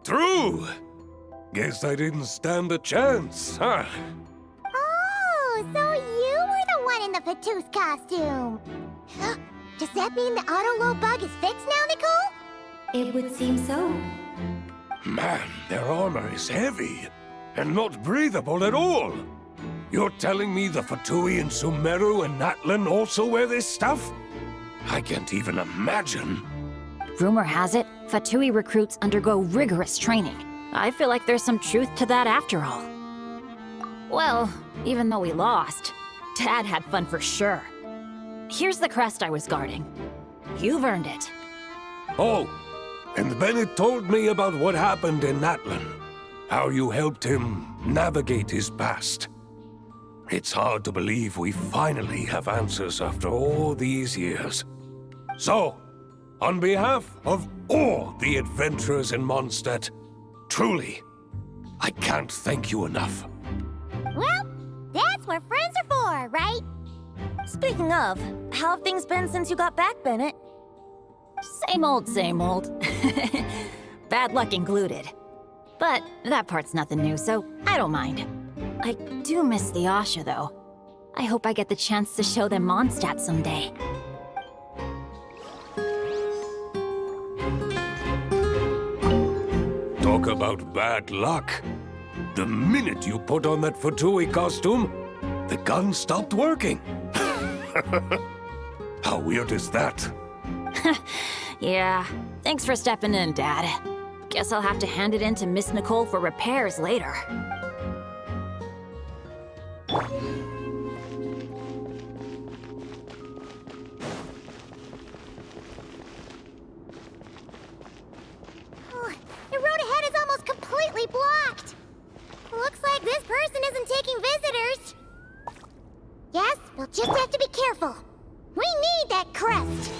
True. Guess I didn't stand a chance, huh? Oh, so you were the one in the Fatus costume. Does that mean the auto-load bug is fixed now, Nicole? It would seem so. Man, their armor is heavy and not breathable at all. You're telling me the Fatui in Sumeru and Natlan also wear this stuff? I can't even imagine. Rumor has it, Fatui recruits undergo rigorous training. I feel like there's some truth to that after all. Well, even though we lost, Dad had fun for sure. Here's the crest I was guarding. You've earned it. Oh, and Bennett told me about what happened in Natlan. How you helped him navigate his past. It's hard to believe we finally have answers after all these years. So, on behalf of all the adventurers in Mondstadt, truly, I can't thank you enough. Well, that's what friends are for, right? Speaking of, how have things been since you got back, Bennett? Same old, same old. Bad luck included. But that part's nothing new, so I don't mind. I do miss the Asha, though. I hope I get the chance to show them Mondstadt someday. Talk about bad luck. The minute you put on that Fatui costume, the gun stopped working. How weird is that? Yeah, thanks for stepping in, Dad. Guess I'll have to hand it in to Miss Nicole for repairs later. The road ahead is almost completely blocked. Looks like this person isn't taking visitors. Yes, we'll just have to be careful. We need that crest.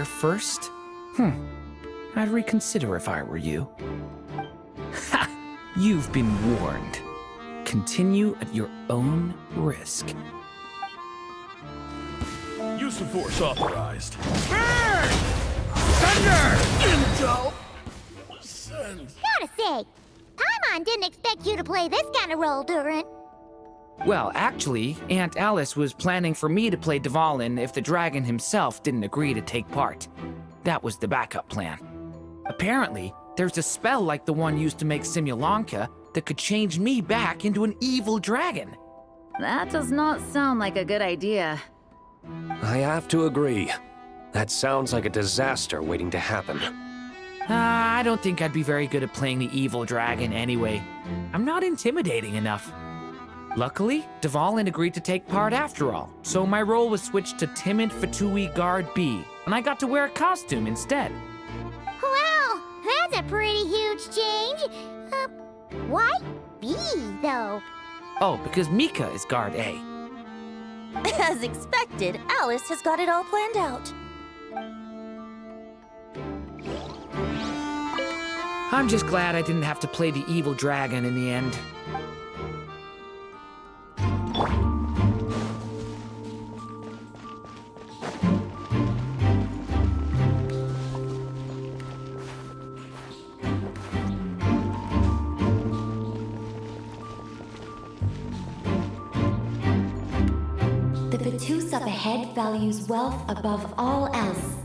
here first? I'd reconsider if I were you. Ha! You've been warned. Continue at your own risk. Use of force authorized. Turn! Thunder! Intel! Send. Gotta say, Paimon didn't expect you to play this kind of role, Durin. Well, actually, Aunt Alice was planning for me to play Dvalin if the dragon himself didn't agree to take part. That was the backup plan. Apparently, there's a spell like the one used to make Simulanka that could change me back into an evil dragon. That does not sound like a good idea. I have to agree. That sounds like a disaster waiting to happen. I don't think I'd be very good at playing the evil dragon anyway. I'm not intimidating enough. Luckily, Dvalin agreed to take part after all, so my role was switched to Timid Fatui Guard B, and I got to wear a costume instead. Wow, that's a pretty huge change. Why B, though? Oh, because Mika is Guard A. As expected, Alice has got it all planned out. I'm just glad I didn't have to play the evil dragon in the end. The Fatus up ahead values wealth above all else.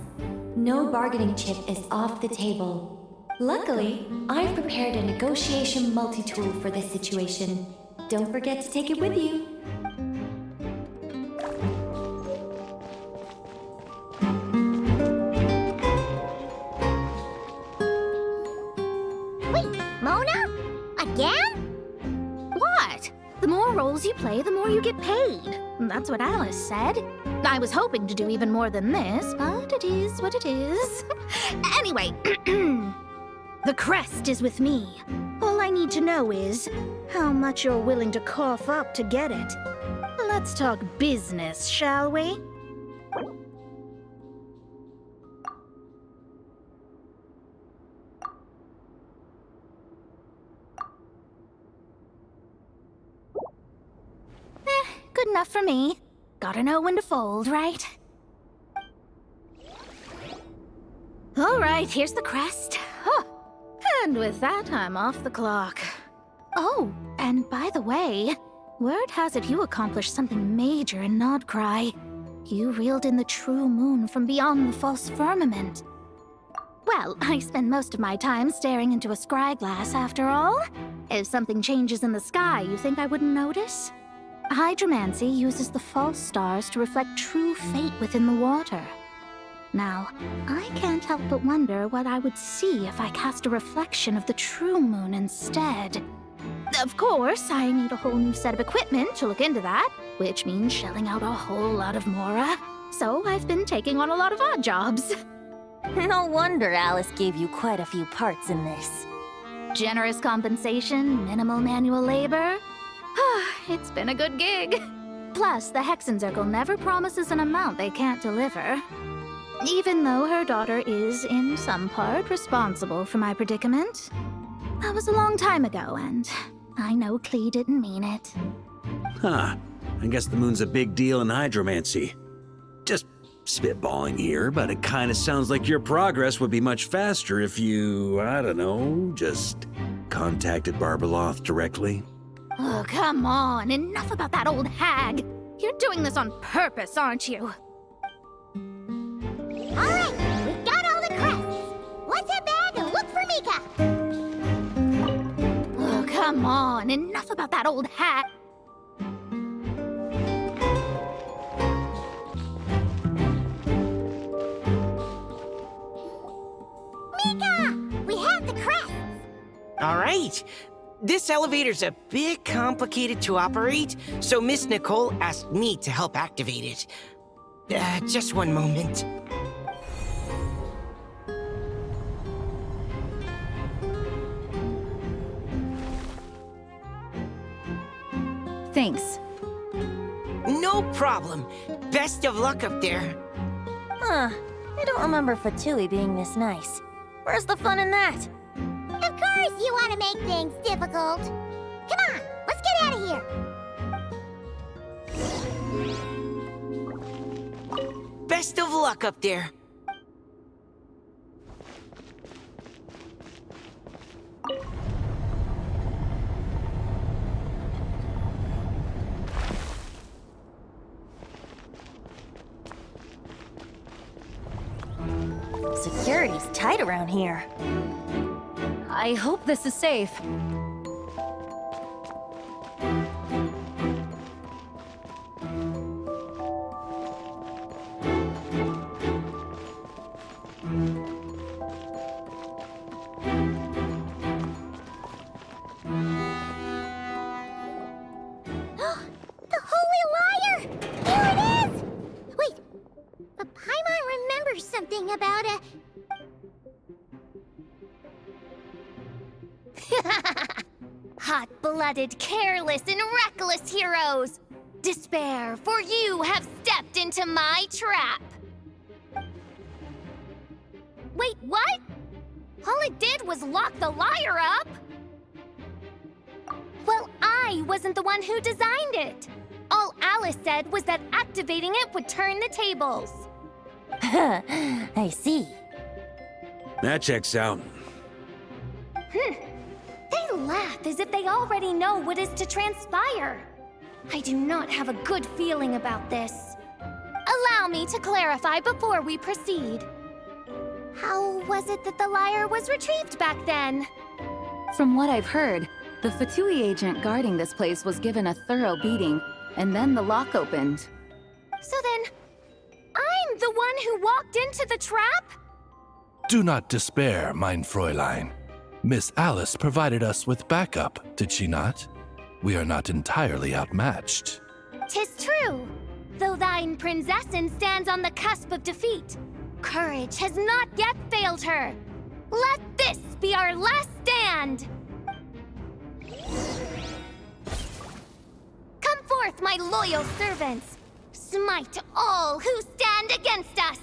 No bargaining chip is off the table. Luckily, I've prepared a negotiation multi-tool for this situation. Don't forget to take it with you. Wait, Mona? Again? What? The more roles you play, the more you get paid. That's what Alice said. I was hoping to do even more than this, but it is what it is. Anyway, the crest is with me. All I need to know is how much you're willing to cough up to get it. Let's talk business, shall we? Good enough for me. Gotta know when to fold, right? All right, here's the crest. Huh. And with that, I'm off the clock. Oh, and by the way, word has it you accomplished something major in Nodcry. You reeled in the true moon from beyond the false firmament. Well, I spend most of my time staring into a scryglass after all. If something changes in the sky, you think I wouldn't notice? Hydromancy uses the false stars to reflect true fate within the water. Now, I can't help but wonder what I would see if I cast a reflection of the true moon instead. Of course, I need a whole new set of equipment to look into that, which means shelling out a whole lot of mora. So I've been taking on a lot of odd jobs. No wonder Alice gave you quite a few parts in this. Generous compensation, minimal manual labor. It's been a good gig. Plus, the Hexen Circle never promises an amount they can't deliver. Even though her daughter is, in some part, responsible for my predicament. That was a long time ago, and I know Klee didn't mean it. Huh. I guess the moon's a big deal in hydromancy. Just spitballing here, but it kinda sounds like your progress would be much faster if you, I don't know, just contacted Barbeloth directly. Oh, come on. Enough about that old hag. You're doing this on purpose, aren't you? All right, we've got all the crests. Let's head back and look for Mika. Oh, come on. Enough about that old hag. Mika! We have the crests! All right. This elevator's a bit complicated to operate, so Miss Nicole asked me to help activate it. Just one moment. Thanks. No problem. Best of luck up there. Huh. I don't remember Fatui being this nice. Where's the fun in that? Of course you want to make things difficult. Come on, let's get out of here. Best of luck up there. Security's tight around here. I hope this is safe. The Holy Liar! Here it is! Wait, but Paimon remembers something about a... Hot-blooded, careless, and reckless heroes! Despair, for you have stepped into my trap! Wait, what? All it did was lock the liar up? Well, I wasn't the one who designed it. All Alice said was that activating it would turn the tables. I see. That checks out. They laugh as if they already know what is to transpire. I do not have a good feeling about this. Allow me to clarify before we proceed. How was it that the lyre was retrieved back then? From what I've heard, the Fatui agent guarding this place was given a thorough beating, and then the lock opened. So then, I'm the one who walked into the trap? Do not despair, mein Fräulein. Miss Alice provided us with backup, did she not? We are not entirely outmatched. 'Tis true. Though thine Prinzessin stands on the cusp of defeat, courage has not yet failed her. Let this be our last stand! Come forth, my loyal servants! Smite all who stand against us!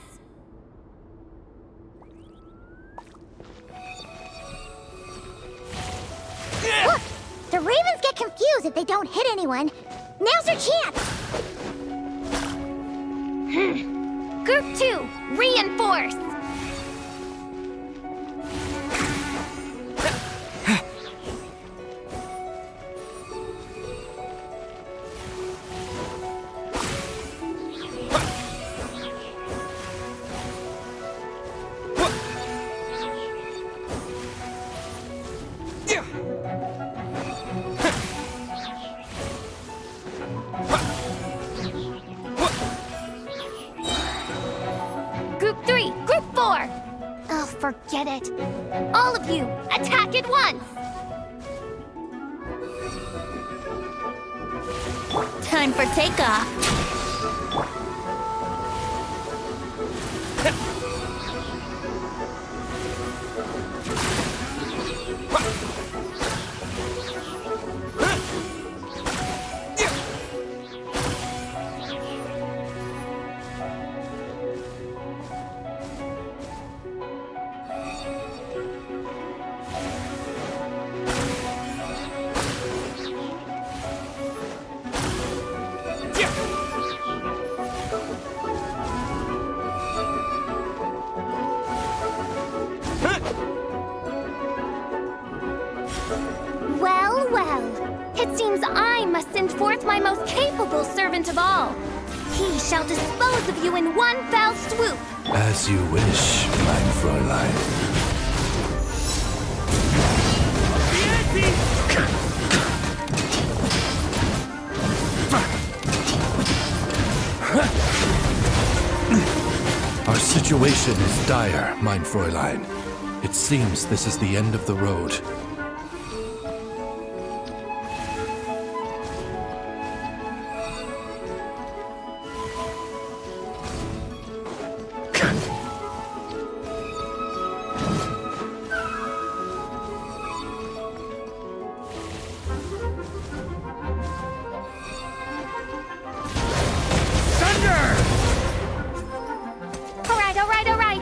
Look! The Ravens get confused if they don't hit anyone. Now's their chance! Group 2, reinforce! Group 3, Group 4! Oh, forget it. All of you, attack at once! Time for takeoff. Well, well. It seems I must send forth my most capable servant of all. He shall dispose of you in one fell swoop. As you wish, mein Fräulein. Our situation is dire, mein Fräulein. It seems this is the end of the road. All right.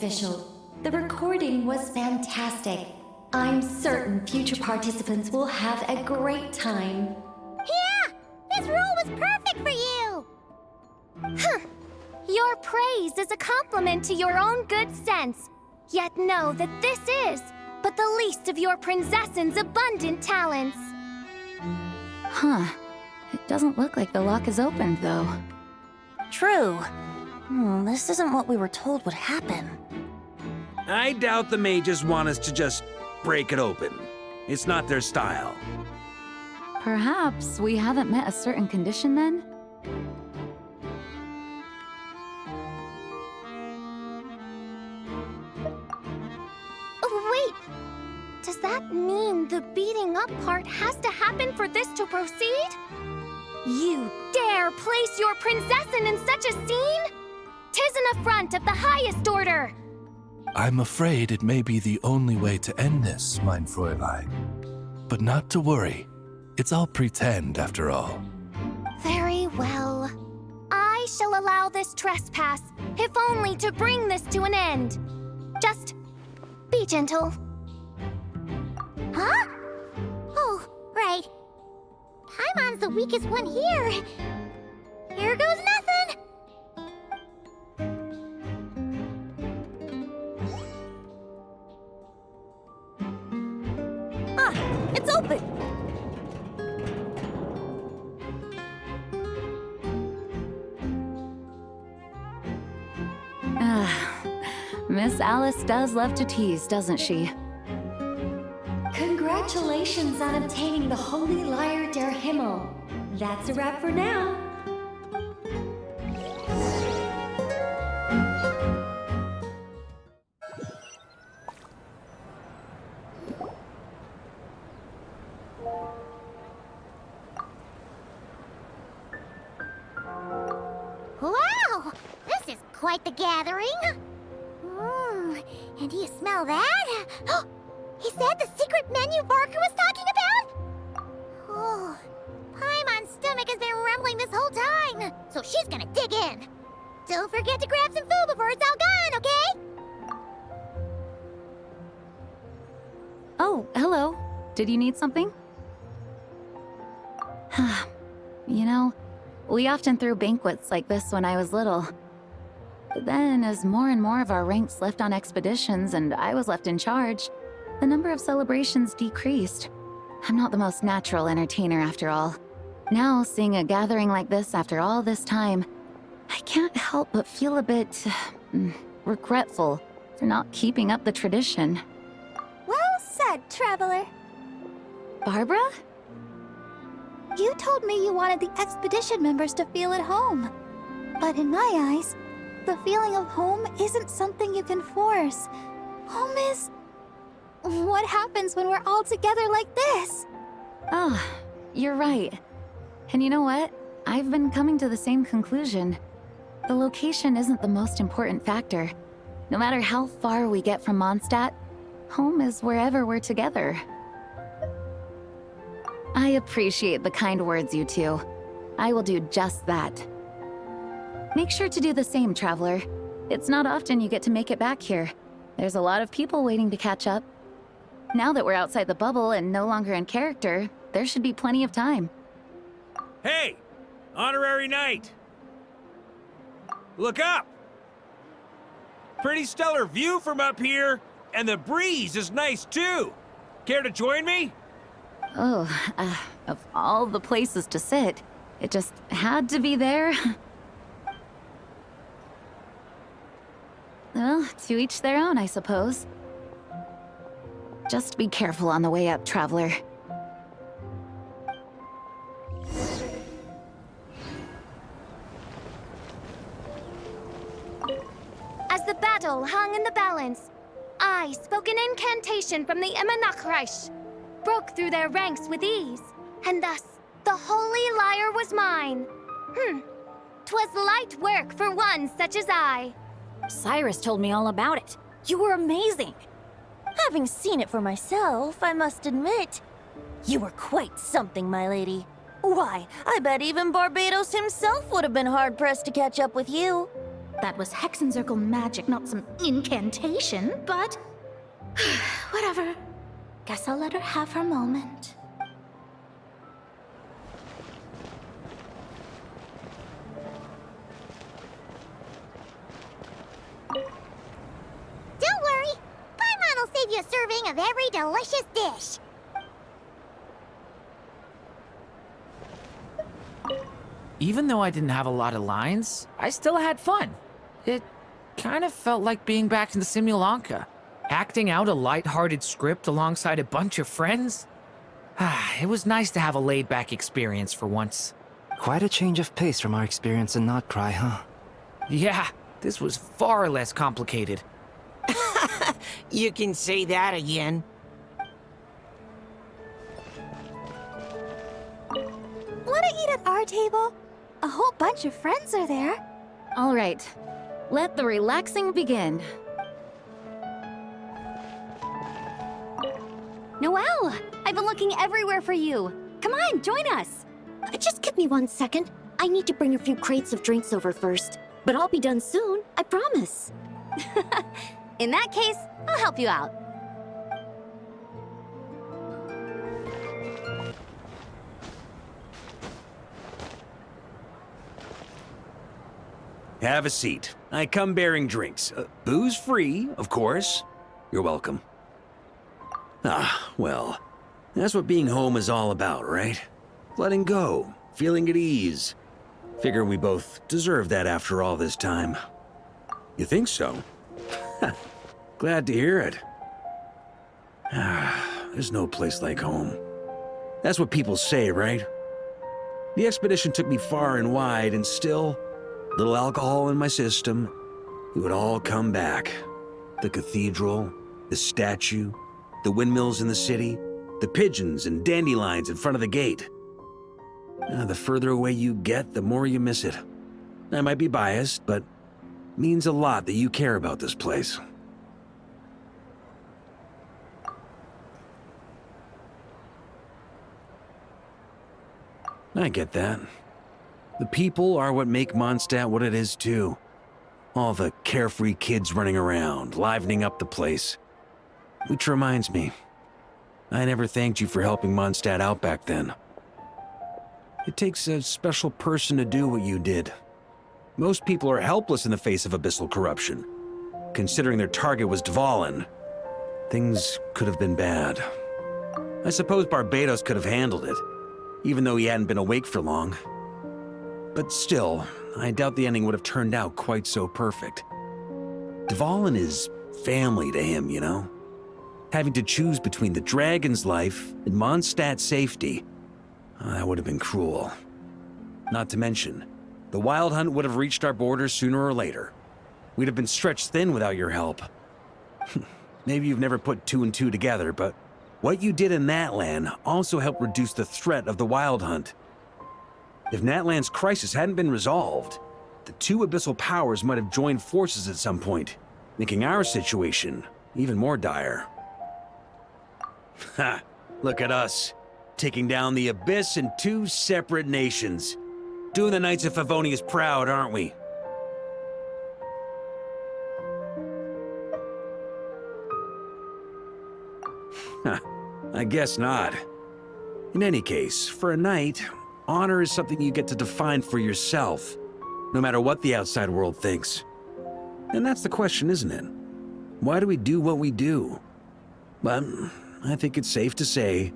official. The recording was fantastic. I'm certain future participants will have a great time. Yeah! This role was perfect for you! Huh. Your praise is a compliment to your own good sense. Yet know that this is but the least of your princess's abundant talents. Huh. It doesn't look like the lock is opened, though. True. This isn't what we were told would happen. I doubt the mages want us to just break it open. It's not their style. Perhaps we haven't met a certain condition then? Oh, wait! Does that mean the beating up part has to happen for this to proceed? You dare place your princessin in such a scene? 'Tis an affront of the highest order! I'm afraid it may be the only way to end this, mein Fräulein. But not to worry. It's all pretend, after all. Very well. I shall allow this trespass, if only to bring this to an end. Just be gentle. Huh? Oh, right. Paimon's the weakest one here. Here goes nothing! Ah, it's open! Miss Alice does love to tease, doesn't she? Congratulations on obtaining the Holy Lyre der Himmel. That's a wrap for now. Wow! This is quite the gathering. And do you smell that? Is that the secret menu Barker was talking about? Oh, Paimon's stomach has been rumbling this whole time, so she's gonna dig in. Don't forget to grab some food before it's all gone, okay? Oh, hello. Did you need something? You know, we often threw banquets like this when I was little. But then, as more and more of our ranks left on expeditions and I was left in charge, the number of celebrations decreased. I'm not the most natural entertainer after all. Now, seeing a gathering like this after all this time, I can't help but feel a bit regretful for not keeping up the tradition. Well said, traveler. Barbara? You told me you wanted the expedition members to feel at home. But in my eyes, the feeling of home isn't something you can force. Home is... what happens when we're all together like this? Oh, you're right. And you know what? I've been coming to the same conclusion. The location isn't the most important factor. No matter how far we get from Mondstadt, home is wherever we're together. I appreciate the kind words, you two. I will do just that. Make sure to do the same, traveler. It's not often you get to make it back here. There's a lot of people waiting to catch up. Now that we're outside the bubble and no longer in character, there should be plenty of time. Hey! Honorary Knight! Look up! Pretty stellar view from up here, and the breeze is nice too. Care to join me? Oh, of all the places to sit, it just had to be there. Well, to each their own, I suppose. Just be careful on the way up, traveler. As the battle hung in the balance, I spoke an incantation from the Emanachreich, broke through their ranks with ease, and thus the Holy Lyre was mine. 'Twas light work for one such as I. Cyrus told me all about it. You were amazing. Having seen it for myself, I must admit, you were quite something, my lady. Why, I bet even Barbados himself would have been hard-pressed to catch up with you. that was Hexencircle magic, not some incantation, but... whatever. Guess I'll let her have her moment. Don't worry. Paimon will save you a serving of every delicious dish. Even though I didn't have a lot of lines, I still had fun. It kind of felt like being back in the Simulanka, acting out a light-hearted script alongside a bunch of friends. It was nice to have a laid-back experience for once. Quite a change of pace from our experience in Not Cry, huh? Yeah, this was far less complicated. You can say that again. Wanna eat at our table? A whole bunch of friends are there. All right, let the relaxing begin. Noelle, I've been looking everywhere for you. Come on, join us. Just give me 1 second. I need to bring a few crates of drinks over first. But I'll be done soon, I promise. In that case, I'll help you out. Have a seat. I come bearing drinks. Booze free, of course. You're welcome. Ah, well, that's what being home is all about, right? Letting go, feeling at ease. Figure we both deserve that after all this time. You think so? Glad to hear it. There's no place like home. That's what people say, right? The expedition took me far and wide, and still, little alcohol in my system, it would all come back. The cathedral, the statue, the windmills in the city, the pigeons and dandelions in front of the gate. The further away you get, the more you miss it. I might be biased, but it means a lot that you care about this place. I get that. The people are what make Mondstadt what it is, too. All the carefree kids running around, livening up the place. Which reminds me, I never thanked you for helping Mondstadt out back then. It takes a special person to do what you did. Most people are helpless in the face of abyssal corruption. Considering their target was Dvalin, things could have been bad. I suppose Barbados could have handled it, even though he hadn't been awake for long. But still, I doubt the ending would have turned out quite so perfect. Dvalin is family to him, you know? Having to choose between the dragon's life and Mondstadt's safety, that would have been cruel. Not to mention, the Wild Hunt would have reached our borders sooner or later. We'd have been stretched thin without your help. Maybe you've never put 2 and 2 together, but what you did in Natlan also helped reduce the threat of the Wild Hunt. If Natlan's crisis hadn't been resolved, the 2 abyssal powers might have joined forces at some point, making our situation even more dire. Ha! Look at us, taking down the Abyss in 2 separate nations. Doing the Knights of Favonius proud, aren't we? I guess not. In any case, for a knight, honor is something you get to define for yourself, no matter what the outside world thinks. And that's the question, isn't it? Why do we do what we do? But I think it's safe to say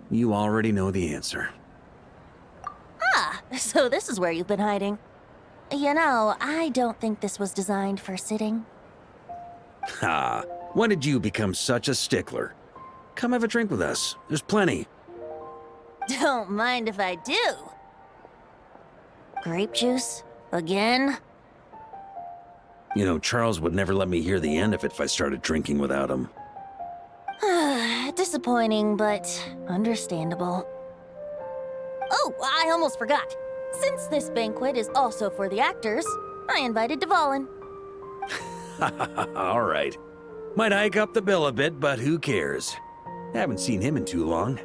you already know the answer. Ah, so this is where you've been hiding. You know, I don't think this was designed for sitting. Ha! When did you become such a stickler? Come have a drink with us. There's plenty. Don't mind if I do. Grape juice? Again? You know, Charles would never let me hear the end of it if I started drinking without him. Disappointing, but understandable. Oh, I almost forgot. Since this banquet is also for the actors, I invited Dvalin. All right. Might hike up the bill a bit, but who cares? Haven't seen him in too long.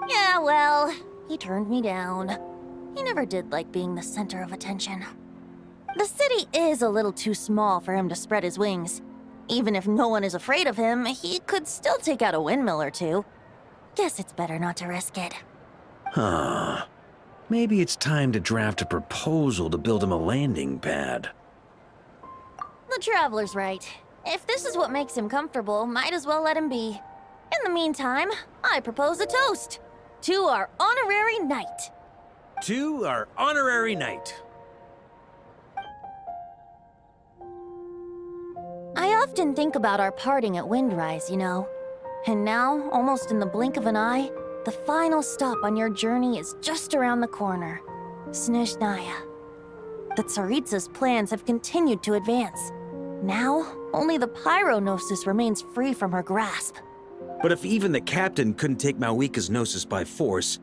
Yeah, well, he turned me down. He never did like being the center of attention. The city is a little too small for him to spread his wings. Even if no one is afraid of him, he could still take out a windmill or two. Guess it's better not to risk it. Huh. Maybe it's time to draft a proposal to build him a landing pad. The Traveler's right. If this is what makes him comfortable, might as well let him be. In the meantime, I propose a toast to our honorary knight. To our honorary knight. I often think about our parting at Windrise, you know. And now, almost in the blink of an eye, the final stop on your journey is just around the corner. Snezhnaya. The Tsaritsa's plans have continued to advance. Now, only the Pyro-Gnosis remains free from her grasp. But if even the captain couldn't take Malwika's Gnosis by force,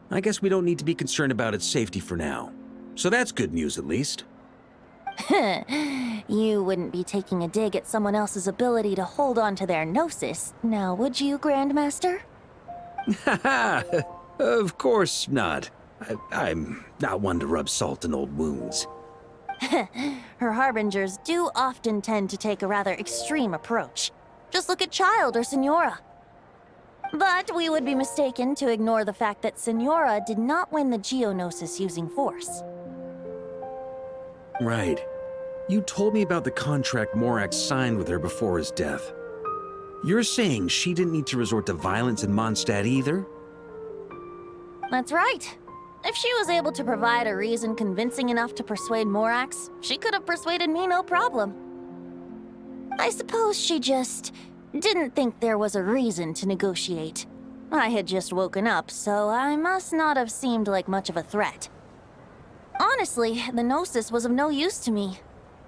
I guess we don't need to be concerned about its safety for now. So that's good news, at least. You wouldn't be taking a dig at someone else's ability to hold on to their Gnosis, now would you, Grandmaster? Haha! Of course not. I'm not one to rub salt in old wounds. Her harbingers do often tend to take a rather extreme approach. Just look at Child or Signora. But we would be mistaken to ignore the fact that Signora did not win the Geonosis using force. Right. You told me about the contract Morax signed with her before his death. You're saying she didn't need to resort to violence in Mondstadt either? That's right. If she was able to provide a reason convincing enough to persuade Morax, she could have persuaded me no problem. I suppose she just didn't think there was a reason to negotiate. I had just woken up, so I must not have seemed like much of a threat. Honestly, the Gnosis was of no use to me.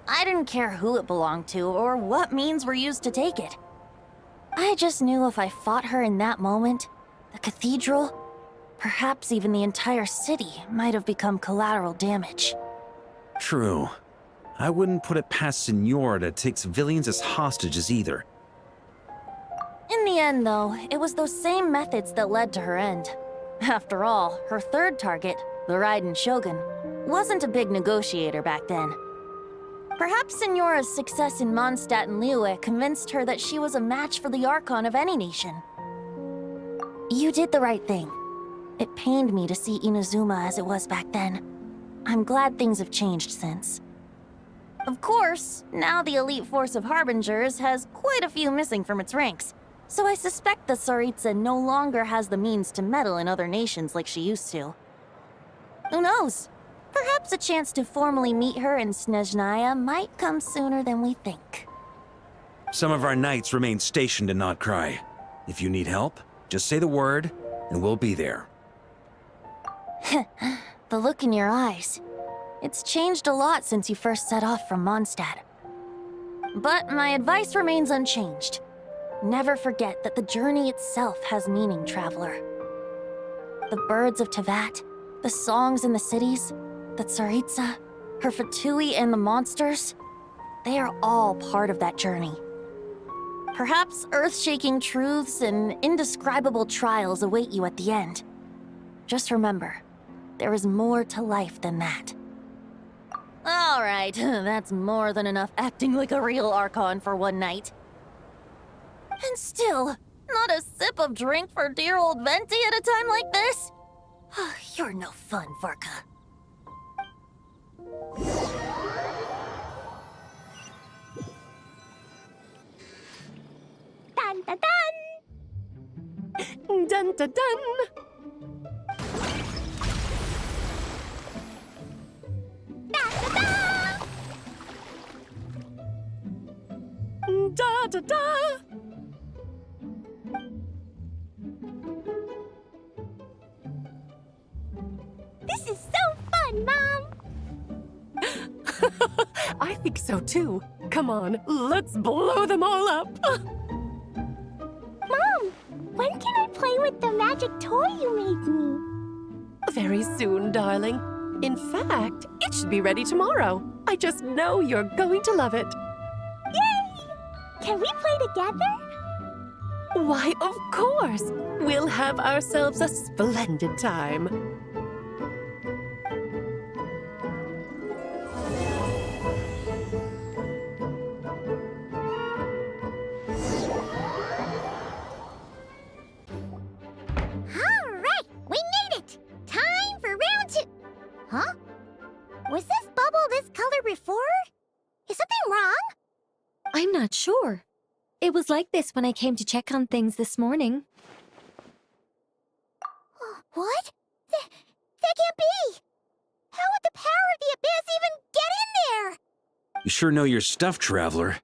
I didn't care who it belonged to or what means were used to take it. I just knew if I fought her in that moment, the cathedral, perhaps even the entire city, might have become collateral damage. True. I wouldn't put it past Signora to take civilians as hostages either. In the end, though, it was those same methods that led to her end. After all, her third target, the Raiden Shogun, wasn't a big negotiator back then. Perhaps Signora's success in Mondstadt and Liyue convinced her that she was a match for the Archon of any nation. You did the right thing. It pained me to see Inazuma as it was back then. I'm glad things have changed since. Of course, now the elite force of Harbingers has quite a few missing from its ranks, so I suspect the Tsaritsa no longer has the means to meddle in other nations like she used to. Who knows? Perhaps a chance to formally meet her in Snezhnaya might come sooner than we think. Some of our knights remain stationed in Not Cry. If you need help, just say the word, and we'll be there. The look in your eyes. It's changed a lot since you first set off from Mondstadt. But my advice remains unchanged. Never forget that the journey itself has meaning, traveler. The birds of Tevat, the songs in the cities, the Tsaritsa, her Fatui and the monsters, they are all part of that journey. Perhaps earth-shaking truths and indescribable trials await you at the end. Just remember, there is more to life than that. All right, that's more than enough acting like a real Archon for one night. And still, not a sip of drink for dear old Venti at a time like this? You're no fun, Varka. Dun dun dun! Dun dun dun! Da da da! This is so fun, Mom! I think so too. Come on, let's blow them all up! Mom, when can I play with the magic toy you made me? Very soon, darling. In fact, it should be ready tomorrow. I just know you're going to love it. Yay! Can we play together? Why, of course! We'll have ourselves a splendid time. Huh? Was this bubble this color before? Is something wrong? I'm not sure. It was like this when I came to check on things this morning. What? That can't be! How would the power of the abyss even get in there? You sure know your stuff, Traveler.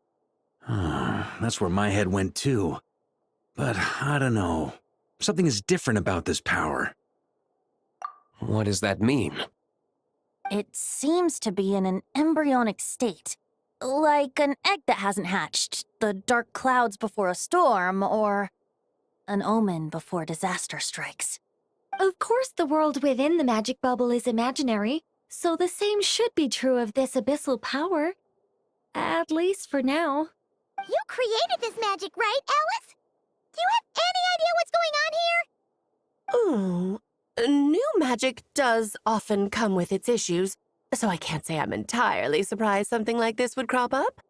That's where my head went too. But I don't know. Something is different about this power. What does that mean? It seems to be in an embryonic state. Like an egg that hasn't hatched, the dark clouds before a storm, or an omen before disaster strikes. Of course, the world within the magic bubble is imaginary, so the same should be true of this abyssal power. At least for now. You created this magic, right, Alice? Do you have any idea what's going on here? Ooh, new magic does often come with its issues, so I can't say I'm entirely surprised something like this would crop up.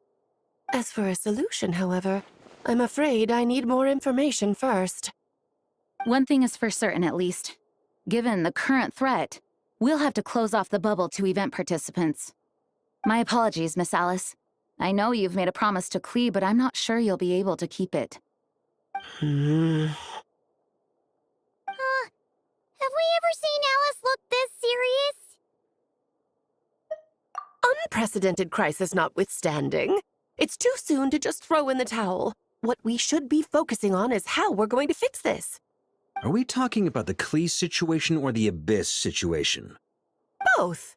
As for a solution, however, I'm afraid I need more information first. One thing is for certain, at least. Given the current threat, we'll have to close off the bubble to event participants. My apologies, Miss Alice. I know you've made a promise to Klee, but I'm not sure you'll be able to keep it. Have we ever seen Alice look this serious? Unprecedented crisis notwithstanding, it's too soon to just throw in the towel. What we should be focusing on is how we're going to fix this. Are we talking about the Klee situation or the Abyss situation? Both.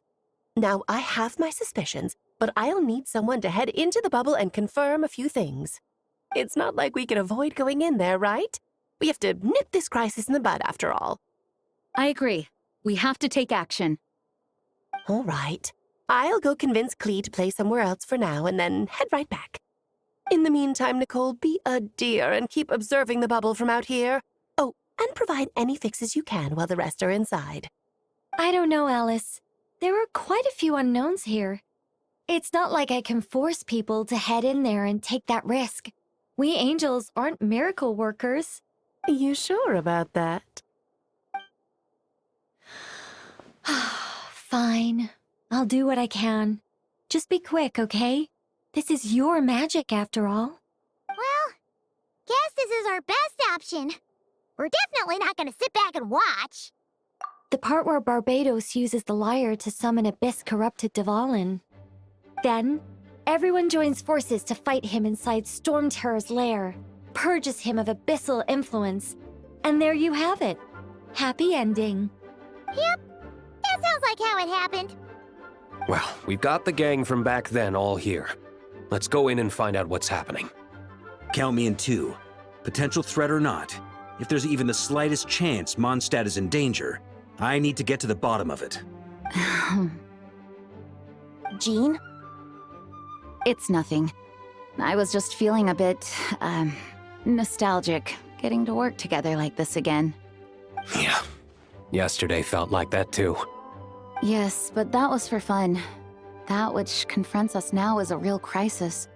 Now, I have my suspicions, but I'll need someone to head into the bubble and confirm a few things. It's not like we can avoid going in there, right? We have to nip this crisis in the bud, after all. I agree. We have to take action. All right. I'll go convince Klee to play somewhere else for now and then head right back. In the meantime, Nicole, be a dear and keep observing the bubble from out here. Oh, and provide any fixes you can while the rest are inside. I don't know, Alice. There are quite a few unknowns here. It's not like I can force people to head in there and take that risk. We angels aren't miracle workers. You sure about that? Fine. I'll do what I can. Just be quick, okay? This is your magic, after all. Well, guess this is our best option. We're definitely not gonna sit back and watch. The part where Barbados uses the lyre to summon abyss-corrupted Dvalin. Then, everyone joins forces to fight him inside Storm Terror's lair, purges him of abyssal influence, and there you have it. Happy ending. Yep, that sounds like how it happened. Well, we've got the gang from back then all here. Let's go in and find out what's happening. Count me in two. Potential threat or not, if there's even the slightest chance Mondstadt is in danger, I need to get to the bottom of it. Jean? It's nothing. I was just feeling a bit, nostalgic, getting to work together like this again. Yeah. Yesterday felt like that too. Yes, but that was for fun. That which confronts us now is a real crisis.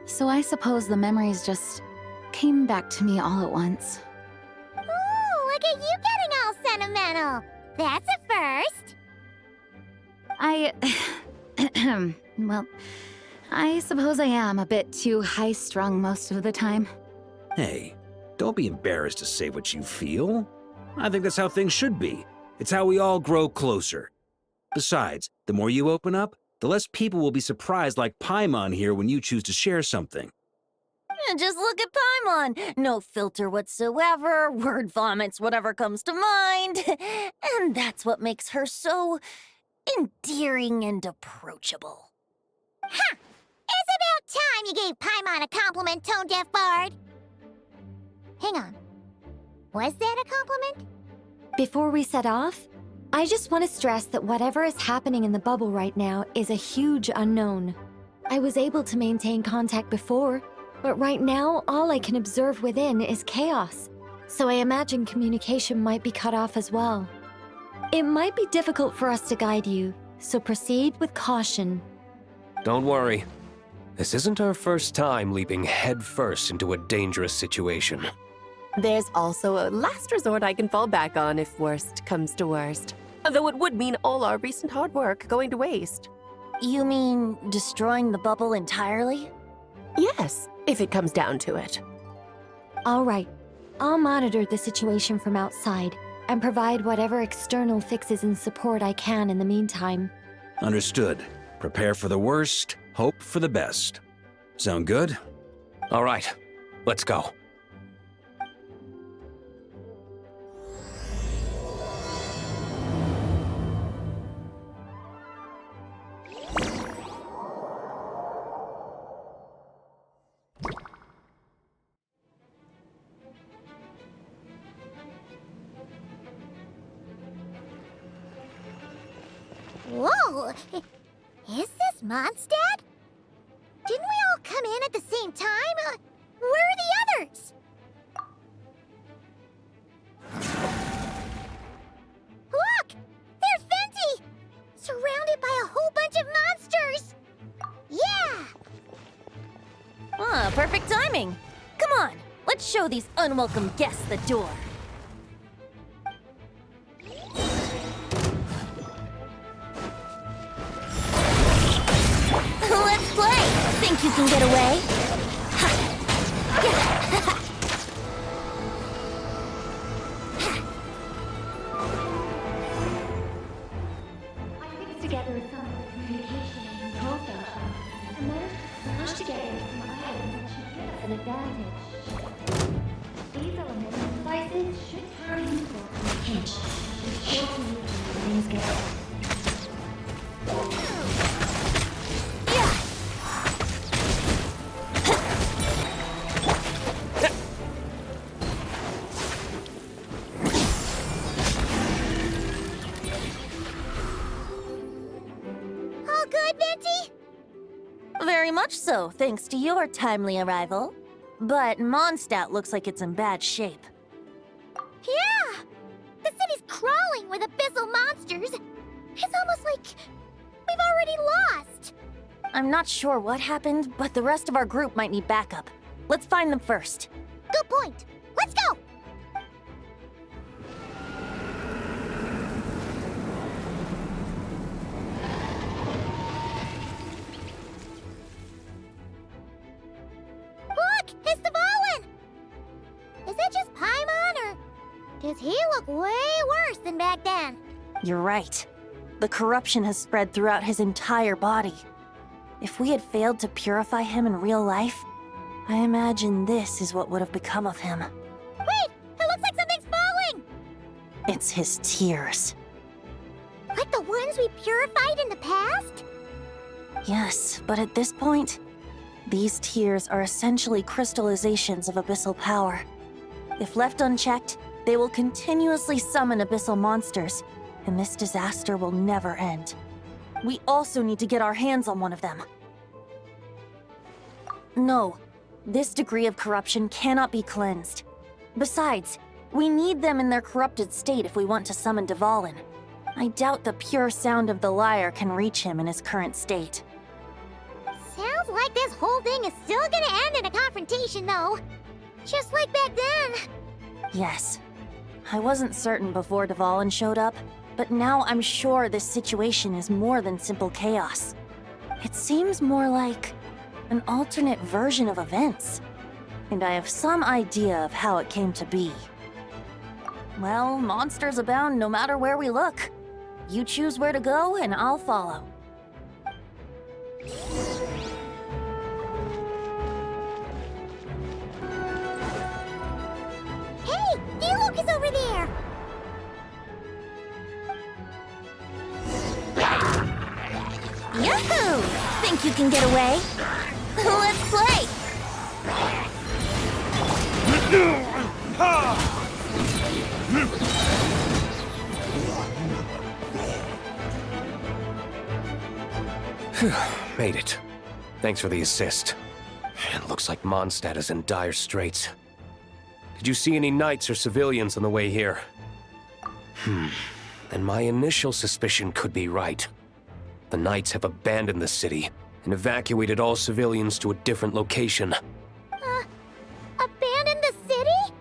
So I suppose the memories just came back to me all at once. Ooh, look at you getting all sentimental. That's a first. Well, I suppose I am a bit too high-strung most of the time. Hey, don't be embarrassed to say what you feel. I think that's how things should be. It's how we all grow closer. Besides, the more you open up, the less people will be surprised like Paimon here when you choose to share something. Just look at Paimon. No filter whatsoever, word vomits whatever comes to mind. And that's what makes her so endearing and approachable. Ha! It's about time you gave Paimon a compliment, tone-deaf bard. Hang on. Was that a compliment? Before we set off, I just want to stress that whatever is happening in the bubble right now is a huge unknown. I was able to maintain contact before, but right now all I can observe within is chaos, so I imagine communication might be cut off as well. It might be difficult for us to guide you, so proceed with caution. Don't worry. This isn't our first time leaping headfirst into a dangerous situation. There's also a last resort I can fall back on if worst comes to worst. Though it would mean all our recent hard work going to waste. You mean destroying the bubble entirely? Yes, if it comes down to it. All right. I'll monitor the situation from outside and provide whatever external fixes and support I can in the meantime. Understood. Prepare for the worst, hope for the best. Sound good? All right, let's go. Whoa! Is this Mondstadt? Didn't we all come in at the same time? Where are the others? Look! There's Venti! Surrounded by a whole bunch of monsters! Yeah! Ah, perfect timing. Come on, let's show these unwelcome guests the door. Let's play! Think you can get away? I fixed together some communication and control functions and managed to smash together some items that should give us an advantage. These elements and devices should turn useful in a pinch. Just sure to use them when things get hard. Very much so, thanks to your timely arrival. But Mondstadt looks like it's in bad shape. Yeah! The city's crawling with abyssal monsters. It's almost like we've already lost. I'm not sure what happened, but the rest of our group might need backup. Let's find them first. Good point. Let's go! Look! It's Dvalin! Is it just Paimon, or does he look way worse than back then? You're right. The corruption has spread throughout his entire body. If we had failed to purify him in real life, I imagine this is what would have become of him. Wait! It looks like something's falling! It's his tears. Like the ones we purified in the past? Yes, but at this point, these tears are essentially crystallizations of abyssal power. If left unchecked, they will continuously summon abyssal monsters, and this disaster will never end. We also need to get our hands on one of them. No, this degree of corruption cannot be cleansed. Besides, we need them in their corrupted state if we want to summon Dvalin. I doubt the pure sound of the lyre can reach him in his current state. Sounds like this whole thing is still gonna end in a confrontation, though. Just like back then. Yes. I wasn't certain before Dvalin showed up, but now I'm sure this situation is more than simple chaos. It seems more like an alternate version of events. And I have some idea of how it came to be. Well, monsters abound no matter where we look. You choose where to go, and I'll follow. Hey! Diluc is over there! Yahoo! Think you can get away? Let's play! Made it. Thanks for the assist. It looks like Mondstadt is in dire straits. Did you see any knights or civilians on the way here? Then my initial suspicion could be right. The knights have abandoned the city and evacuated all civilians to a different location. Abandon the city?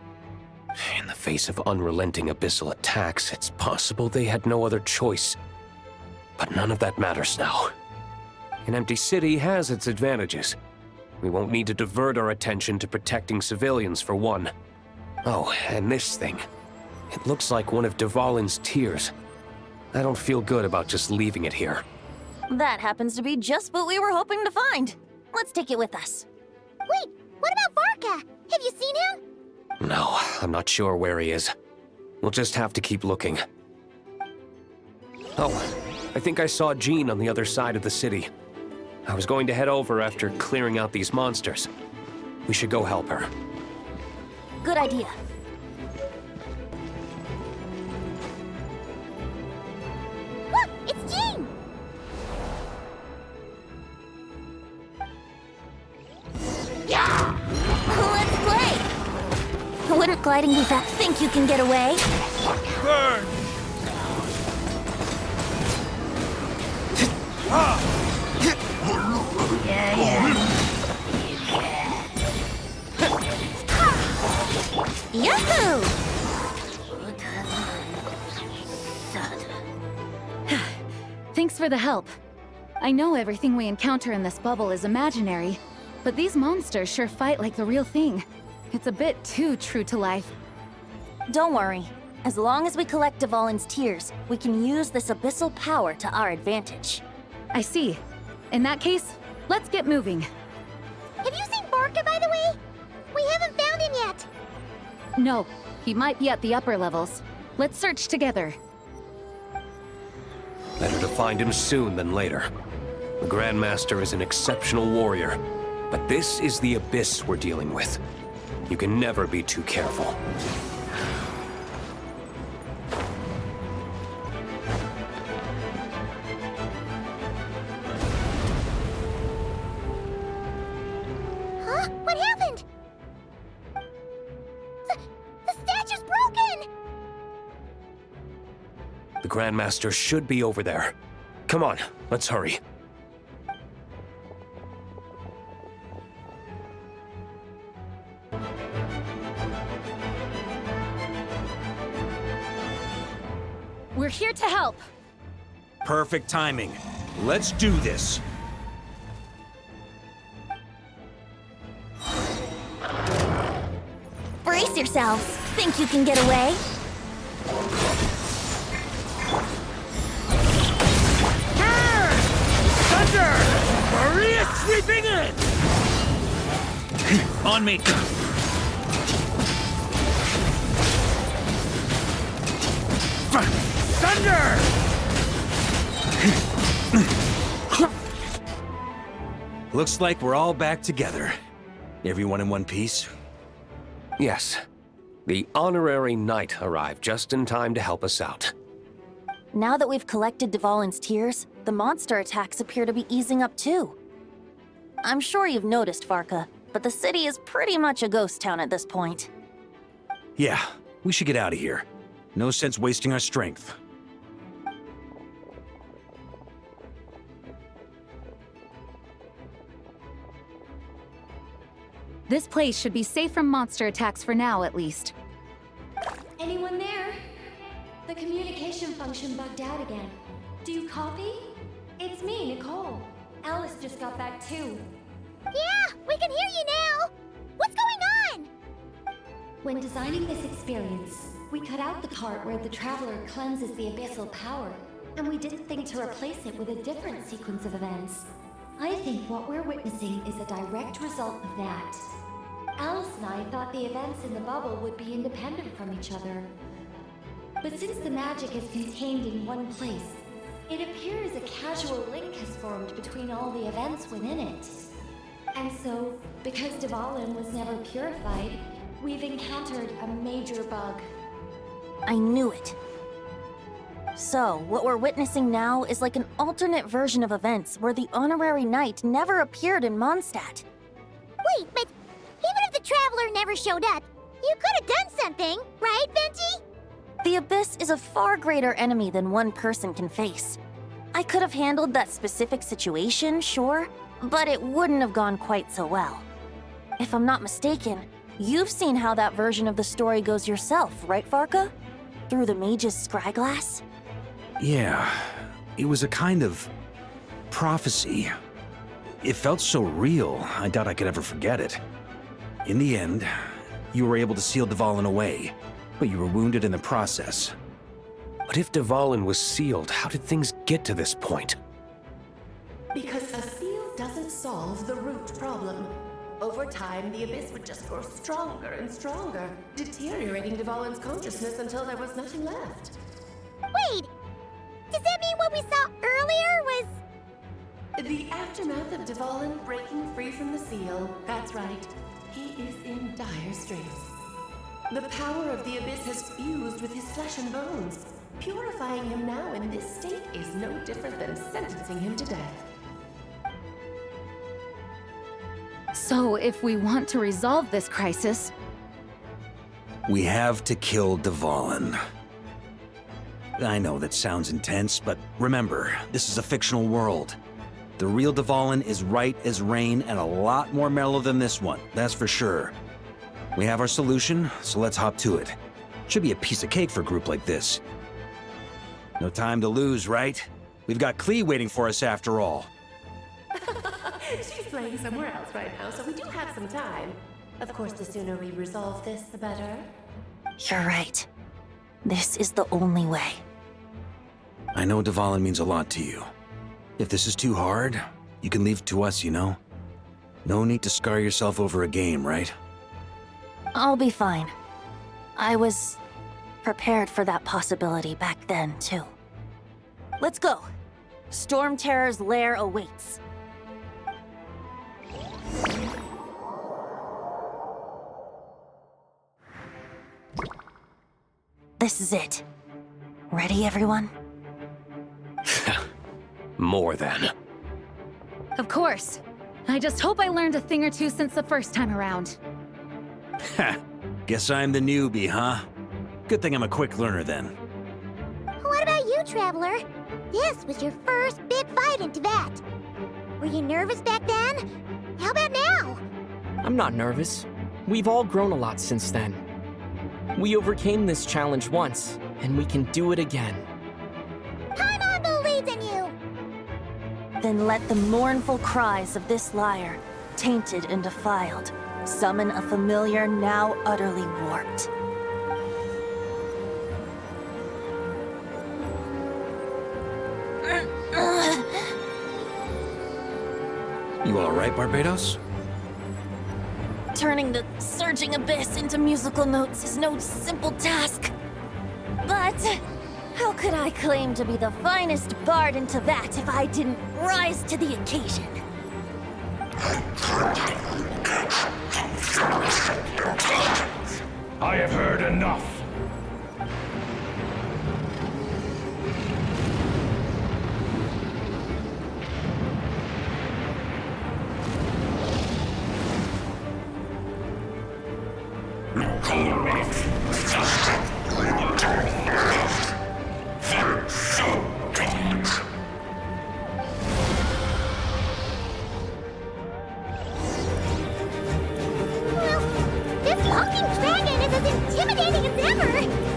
In the face of unrelenting abyssal attacks, it's possible they had no other choice. But none of that matters now. An empty city has its advantages. We won't need to divert our attention to protecting civilians for one. Oh, and this thing. It looks like one of Dvalin's tears. I don't feel good about just leaving it here. That happens to be just what we were hoping to find. Let's take it with us. Wait, what about Varka? Have you seen him? No, I'm not sure where he is. We'll just have to keep looking. Oh, I think I saw Jean on the other side of the city. I was going to head over after clearing out these monsters. We should go help her. Good idea. Look, it's Jean! Yeah! Let's play! Wouldn't gliding be fast? Think you can get away? Burn! Yahoo! Thanks for the help. I know everything we encounter in this bubble is imaginary, but these monsters sure fight like the real thing. It's a bit too true to life. Don't worry. As long as we collect Dvalin's tears, we can use this abyssal power to our advantage. I see. In that case, let's get moving. Have you seen Varka, by the way? We haven't found him yet. No, he might be at the upper levels. Let's search together. Better to find him soon than later. The Grandmaster is an exceptional warrior, but this is the abyss we're dealing with. You can never be too careful. Huh? What happened? The statue's broken! The Grandmaster should be over there. Come on, let's hurry. We're here to help. Perfect timing. Let's do this. Brace yourselves. Think you can get away? Thunder! Maria sweeping in! On me. Thunder! Looks like we're all back together. Everyone in one piece? Yes. The honorary knight arrived just in time to help us out. Now that we've collected Dvalin's tears, the monster attacks appear to be easing up too. I'm sure you've noticed, Varka, but the city is pretty much a ghost town at this point. Yeah, we should get out of here. No sense wasting our strength. This place should be safe from monster attacks for now, at least. Anyone there? The communication function bugged out again. Do you copy? It's me, Nicole. Alice just got back too. Yeah, we can hear you now! What's going on? When designing this experience, we cut out the part where the Traveler cleanses the abyssal power, and we didn't think to replace it with a different sequence of events. I think what we're witnessing is a direct result of that. Alice and I thought the events in the bubble would be independent from each other. But since the magic is contained in one place, it appears a casual link has formed between all the events within it. And so, because Dvalin was never purified, we've encountered a major bug. I knew it. So, what we're witnessing now is like an alternate version of events where the honorary knight never appeared in Mondstadt. Wait, but even if the Traveler never showed up, you could have done something, right, Venti? The Abyss is a far greater enemy than one person can face. I could have handled that specific situation, sure, but it wouldn't have gone quite so well. If I'm not mistaken, You've seen how that version of the story goes yourself, right, Farka? Through the mage's scryglass? Yeah, it was a kind of prophecy. It felt so real, I doubt I could ever forget it. In the end, you were able to seal Dvalin away, but you were wounded in the process. But if Dvalin was sealed, how did things get to this point? Because a seal doesn't solve the root problem. Over time, the Abyss would just grow stronger and stronger, deteriorating Dvalin's consciousness until there was nothing left. Wait! Does that mean what we saw earlier was... The aftermath of Dvalin breaking free from the seal. That's right. He is in dire straits. The power of the Abyss has fused with his flesh and bones. Purifying him now in this state is no different than sentencing him to death. So, if we want to resolve this crisis... We have to kill Dvalin. I know that sounds intense, but remember, this is a fictional world. The real Dvalin is right as rain and a lot more mellow than this one, that's for sure. We have our solution, so let's hop to it. Should be a piece of cake for a group like this. No time to lose, right? We've got Klee waiting for us after all. She's playing somewhere else right now, so we do have some time. Of course, the sooner we resolve this, the better. You're right. This is the only way. I know Dvalin means a lot to you. If this is too hard, you can leave it to us, you know? No need to scar yourself over a game, right? I'll be fine. I was prepared for that possibility back then, too. Let's go. Storm Terror's lair awaits. This is it. Ready, everyone? More than. Of course. I just hope I learned a thing or two since the first time around. Ha! Guess I'm the newbie, huh? Good thing I'm a quick learner then. What about you, Traveler? This was your first big fight in Tibet. Were you nervous back then? How about now? I'm not nervous. We've all grown a lot since then. We overcame this challenge once, and we can do it again. Paimon believes in you! Then let the mournful cries of this lyre, tainted and defiled, summon a familiar now utterly warped. You alright, Barbados? Turning the surging abyss into musical notes is no simple task. But how could I claim to be the finest bard in Tibet if I didn't rise to the occasion? I have heard enough.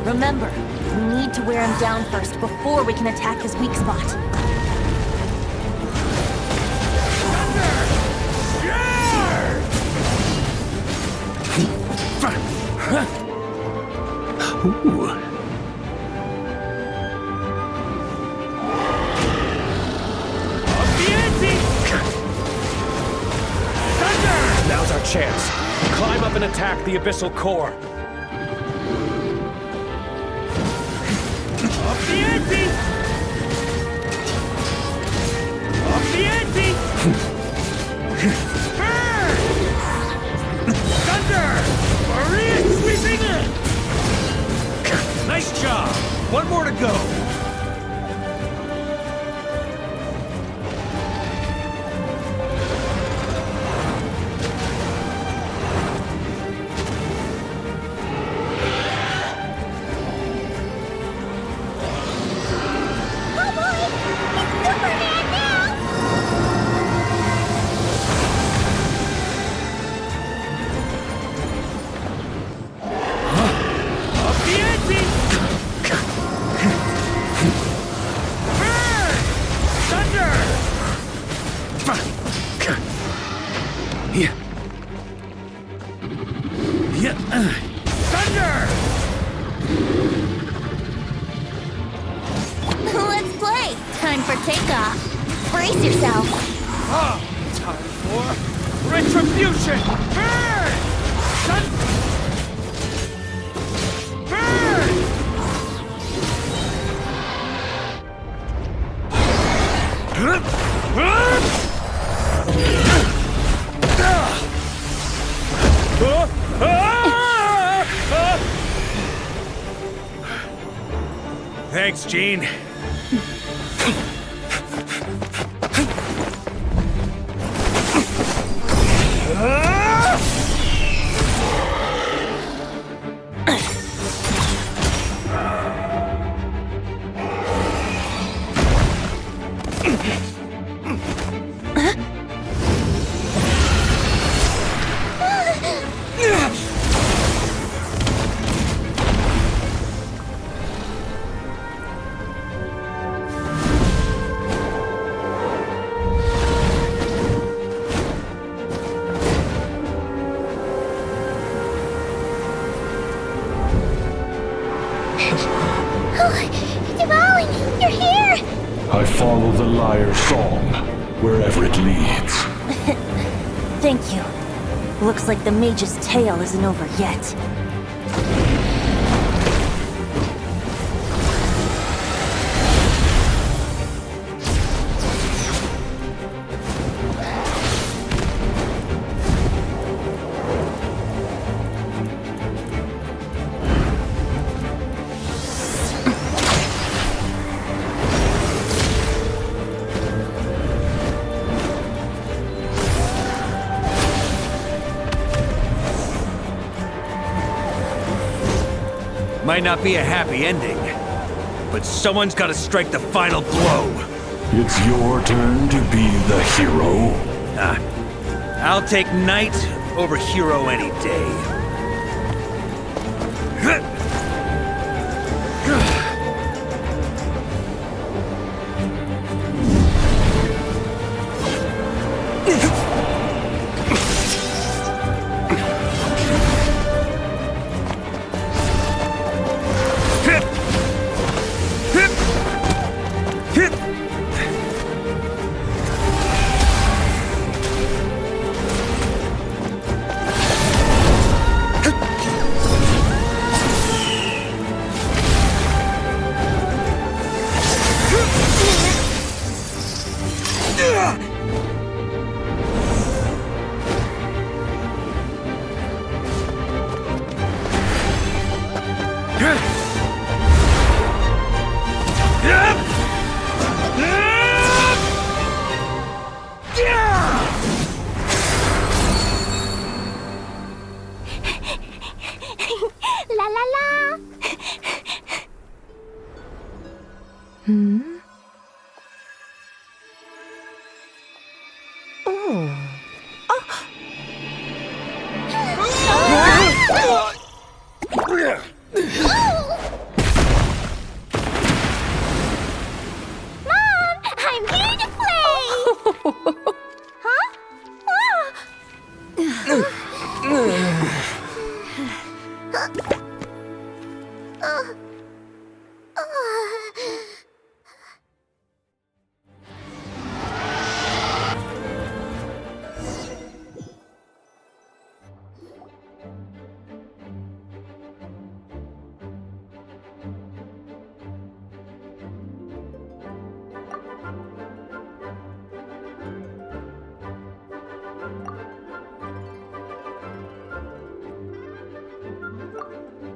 Remember, we need to wear him down first before we can attack his weak spot. Ooh. Now's our chance. Climb up and attack the abyssal core. Up the ante! Up the ante! Burn! Thunder! Maria sweeping in! Nice job! One more to go! Thunder! Let's play! Time for takeoff. Brace yourself. Time for retribution! Burn! Burn! Thanks, Gene. Dvalin, you're here! I follow the lyre song, wherever it leads. Thank you. Looks like the mage's tale isn't over yet. Might not be a happy ending, but someone's gotta strike the final blow. It's your turn to be the hero. I'll take knight over hero any day. La la la! Mom, I'm here to play! Huh?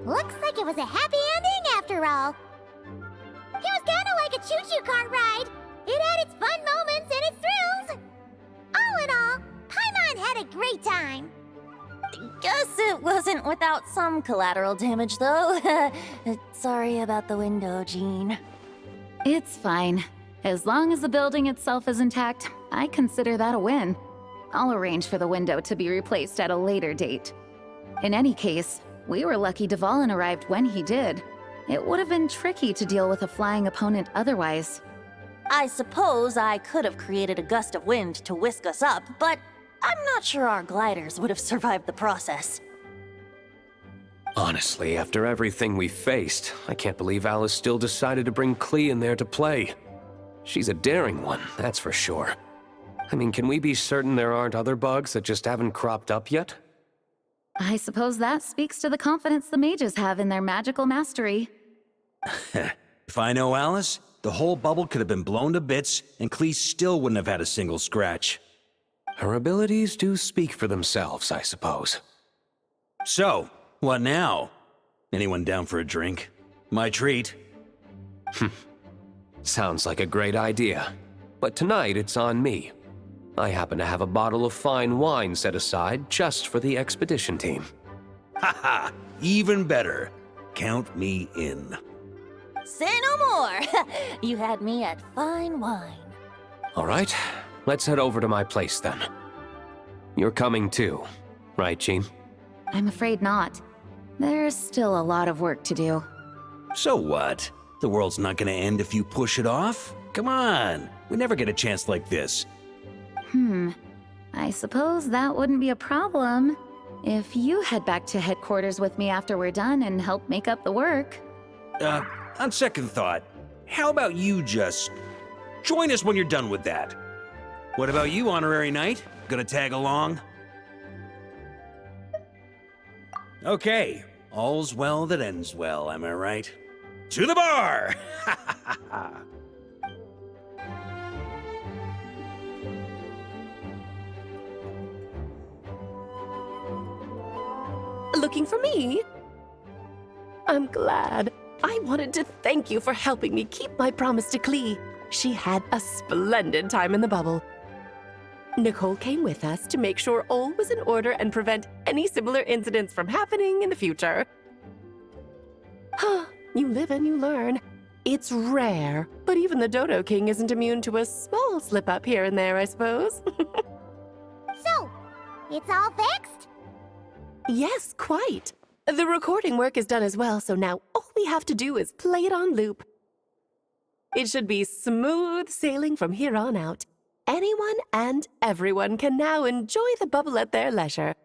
Looks like it was a happy ending after all. It was kind of like a choo-choo car ride. It had its fun moments and its thrills. All in all, Paimon had a great time. Guess it wasn't without some collateral damage, though. Sorry about the window, Gene. It's fine. As long as the building itself is intact, I consider that a win. I'll arrange for the window to be replaced at a later date. In any case, we were lucky Dvalin arrived when he did. It would have been tricky to deal with a flying opponent otherwise. I suppose I could have created a gust of wind to whisk us up, but I'm not sure our gliders would have survived the process. Honestly, after everything we faced, I can't believe Alice still decided to bring Klee in there to play. She's a daring one, that's for sure. I mean, can we be certain there aren't other bugs that just haven't cropped up yet? I suppose that speaks to the confidence the mages have in their magical mastery. If I know Alice, the whole bubble could have been blown to bits, and Klee still wouldn't have had a single scratch. Her abilities do speak for themselves, I suppose. So, what now? Anyone down for a drink? My treat. Sounds like a great idea. But tonight it's on me. I happen to have a bottle of fine wine set aside just for the expedition team. Haha, even better. Count me in. Say no more! You had me at fine wine. All right, let's head over to my place then. You're coming too, right, Jean? I'm afraid not. There's still a lot of work to do. So what? The world's not gonna end if you push it off? Come on, we never get a chance like this. I suppose that wouldn't be a problem if you head back to headquarters with me after we're done and help make up the work. On second thought, how about you just join us when you're done with that? What about you, Honorary Knight? Gonna tag along? Okay, all's well that ends well, am I right? To the bar! Looking for me? I'm glad. I wanted to thank you for helping me keep my promise to Klee. She had a splendid time in the bubble. Nicole came with us to make sure all was in order and prevent any similar incidents from happening in the future. You live and you learn. It's rare, but even the Dodo King isn't immune to a small slip-up here and there, I suppose. So, it's all fixed? Yes, quite. The recording work is done as well, so now all we have to do is play it on loop. It should be smooth sailing from here on out. Anyone and everyone can now enjoy the bubble at their leisure.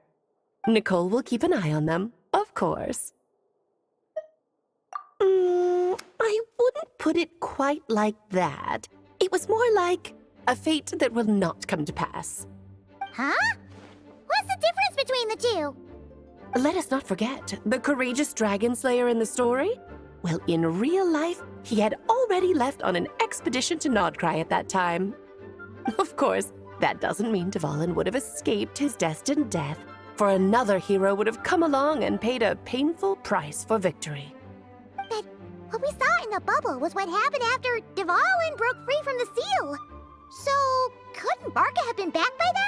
Nicole will keep an eye on them, of course. I wouldn't put it quite like that. It was more like a fate that will not come to pass. Huh? What's the difference between the two? Let us not forget the courageous dragon slayer in the story. Well, in real life, he had already left on an expedition to Nodcry at that time. Of course, that doesn't mean Dvalin would have escaped his destined death, for another hero would have come along and paid a painful price for victory. But what we saw in the bubble was what happened after Dvalin broke free from the seal. So, couldn't Barca have been back by then?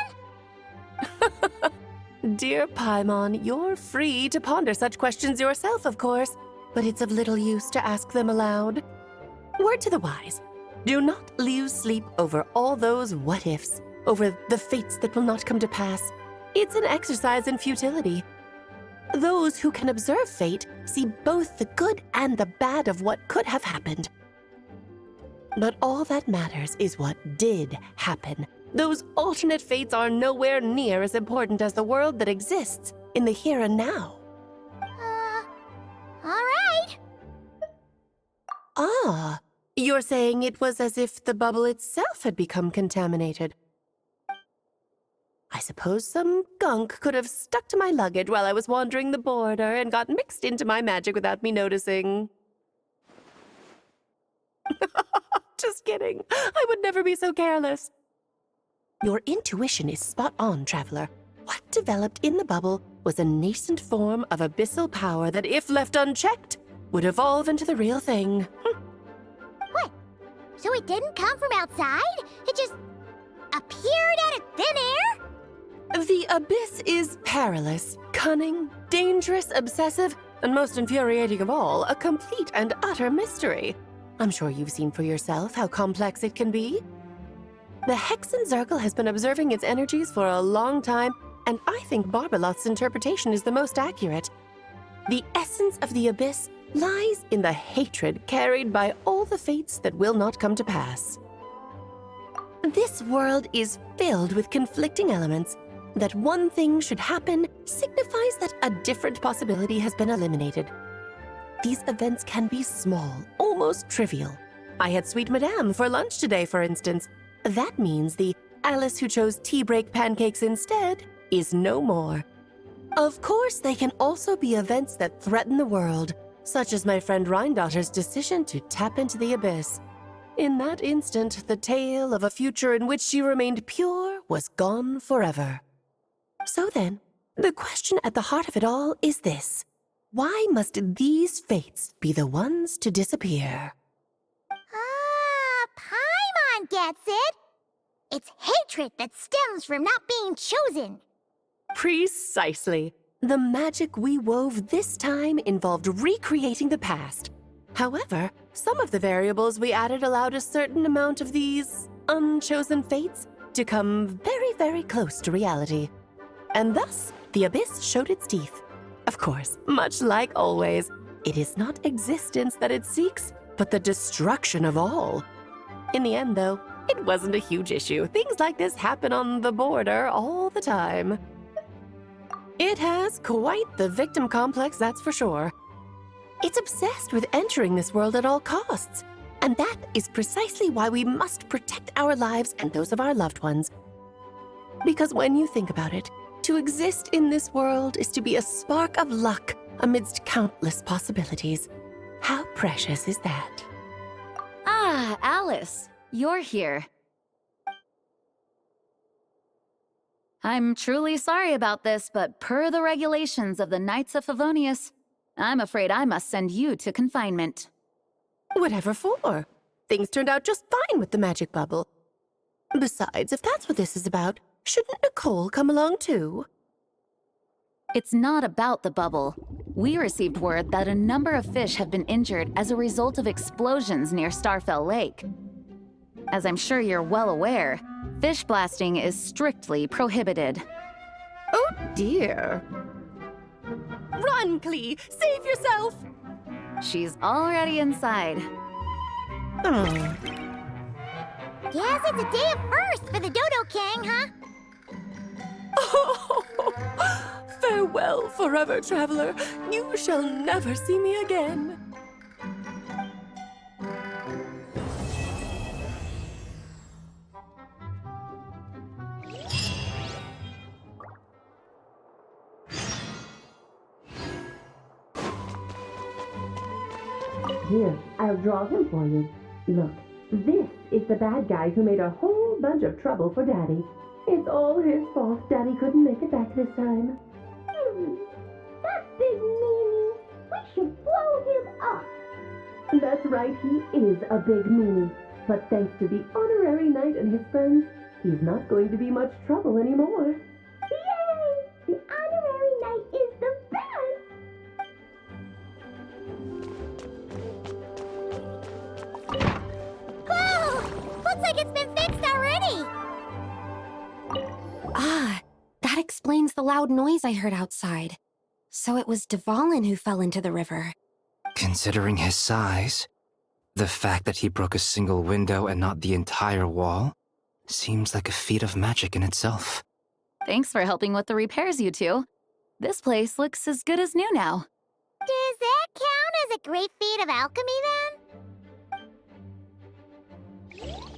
Dear Paimon, you're free to ponder such questions yourself, of course, but it's of little use to ask them aloud. Word to the wise, do not lose sleep over all those what-ifs, over the fates that will not come to pass. It's an exercise in futility. Those who can observe fate see both the good and the bad of what could have happened. But all that matters is what did happen. Those alternate fates are nowhere near as important as the world that exists in the here and now. All right. Ah, you're saying it was as if the bubble itself had become contaminated. I suppose some gunk could have stuck to my luggage while I was wandering the border and got mixed into my magic without me noticing. Just kidding. I would never be so careless. Your intuition is spot on, Traveler. What developed in the bubble was a nascent form of abyssal power that, if left unchecked, would evolve into the real thing. What? So it didn't come from outside? It just appeared out of thin air? The abyss is perilous, cunning, dangerous, obsessive, and most infuriating of all, a complete and utter mystery. I'm sure you've seen for yourself how complex it can be. The Hexen Zircle has been observing its energies for a long time, and I think Barbalot's interpretation is the most accurate. The essence of the abyss lies in the hatred carried by all the fates that will not come to pass. This world is filled with conflicting elements, that one thing should happen signifies that a different possibility has been eliminated. These events can be small, almost trivial. I had Sweet Madame for lunch today, for instance. That means the Alice who chose tea break pancakes instead is no more. Of course, they can also be events that threaten the world, such as my friend Rhindotter's decision to tap into the abyss. In that instant, the tale of a future in which she remained pure was gone forever. So then, the question at the heart of it all is this. Why must these fates be the ones to disappear? Paimon gets it! It's hatred that stems from not being chosen. Precisely. The magic we wove this time involved recreating the past. However, some of the variables we added allowed a certain amount of these unchosen fates to come very, very close to reality. And thus, the abyss showed its teeth. Of course, much like always, it is not existence that it seeks, but the destruction of all. In the end, though, it wasn't a huge issue. Things like this happen on the border all the time. It has quite the victim complex, that's for sure. It's obsessed with entering this world at all costs. And that is precisely why we must protect our lives and those of our loved ones. Because when you think about it, to exist in this world is to be a spark of luck amidst countless possibilities. How precious is that? Ah, Alice, you're here. I'm truly sorry about this, but per the regulations of the Knights of Favonius, I'm afraid I must send you to confinement. Whatever for? Things turned out just fine with the magic bubble. Besides, if that's what this is about, shouldn't Nicole come along too? It's not about the bubble. We received word that a number of fish have been injured as a result of explosions near Starfell Lake. As I'm sure you're well aware, fish blasting is strictly prohibited. Oh dear. Run, Klee! Save yourself! She's already inside. Oh. Guess it's a day of first for the Dodo King, huh? Oh, farewell, forever traveler. You shall never see me again. Here, I'll draw him for you. Look, this is the bad guy who made a whole bunch of trouble for Daddy. It's all his fault Daddy couldn't make it back this time. That big meanie! We should blow him up! That's right, he is a big meanie. But thanks to the honorary knight and his friends, he's not going to be much trouble anymore. Yay! The honorary knight is the best! Looks like it's been fixed already! Ah, that explains the loud noise I heard outside. So it was Dvalin who fell into the river. Considering his size, the fact that he broke a single window and not the entire wall seems like a feat of magic in itself. Thanks for helping with the repairs, you two. This place looks as good as new now. Does that count as a great feat of alchemy, then?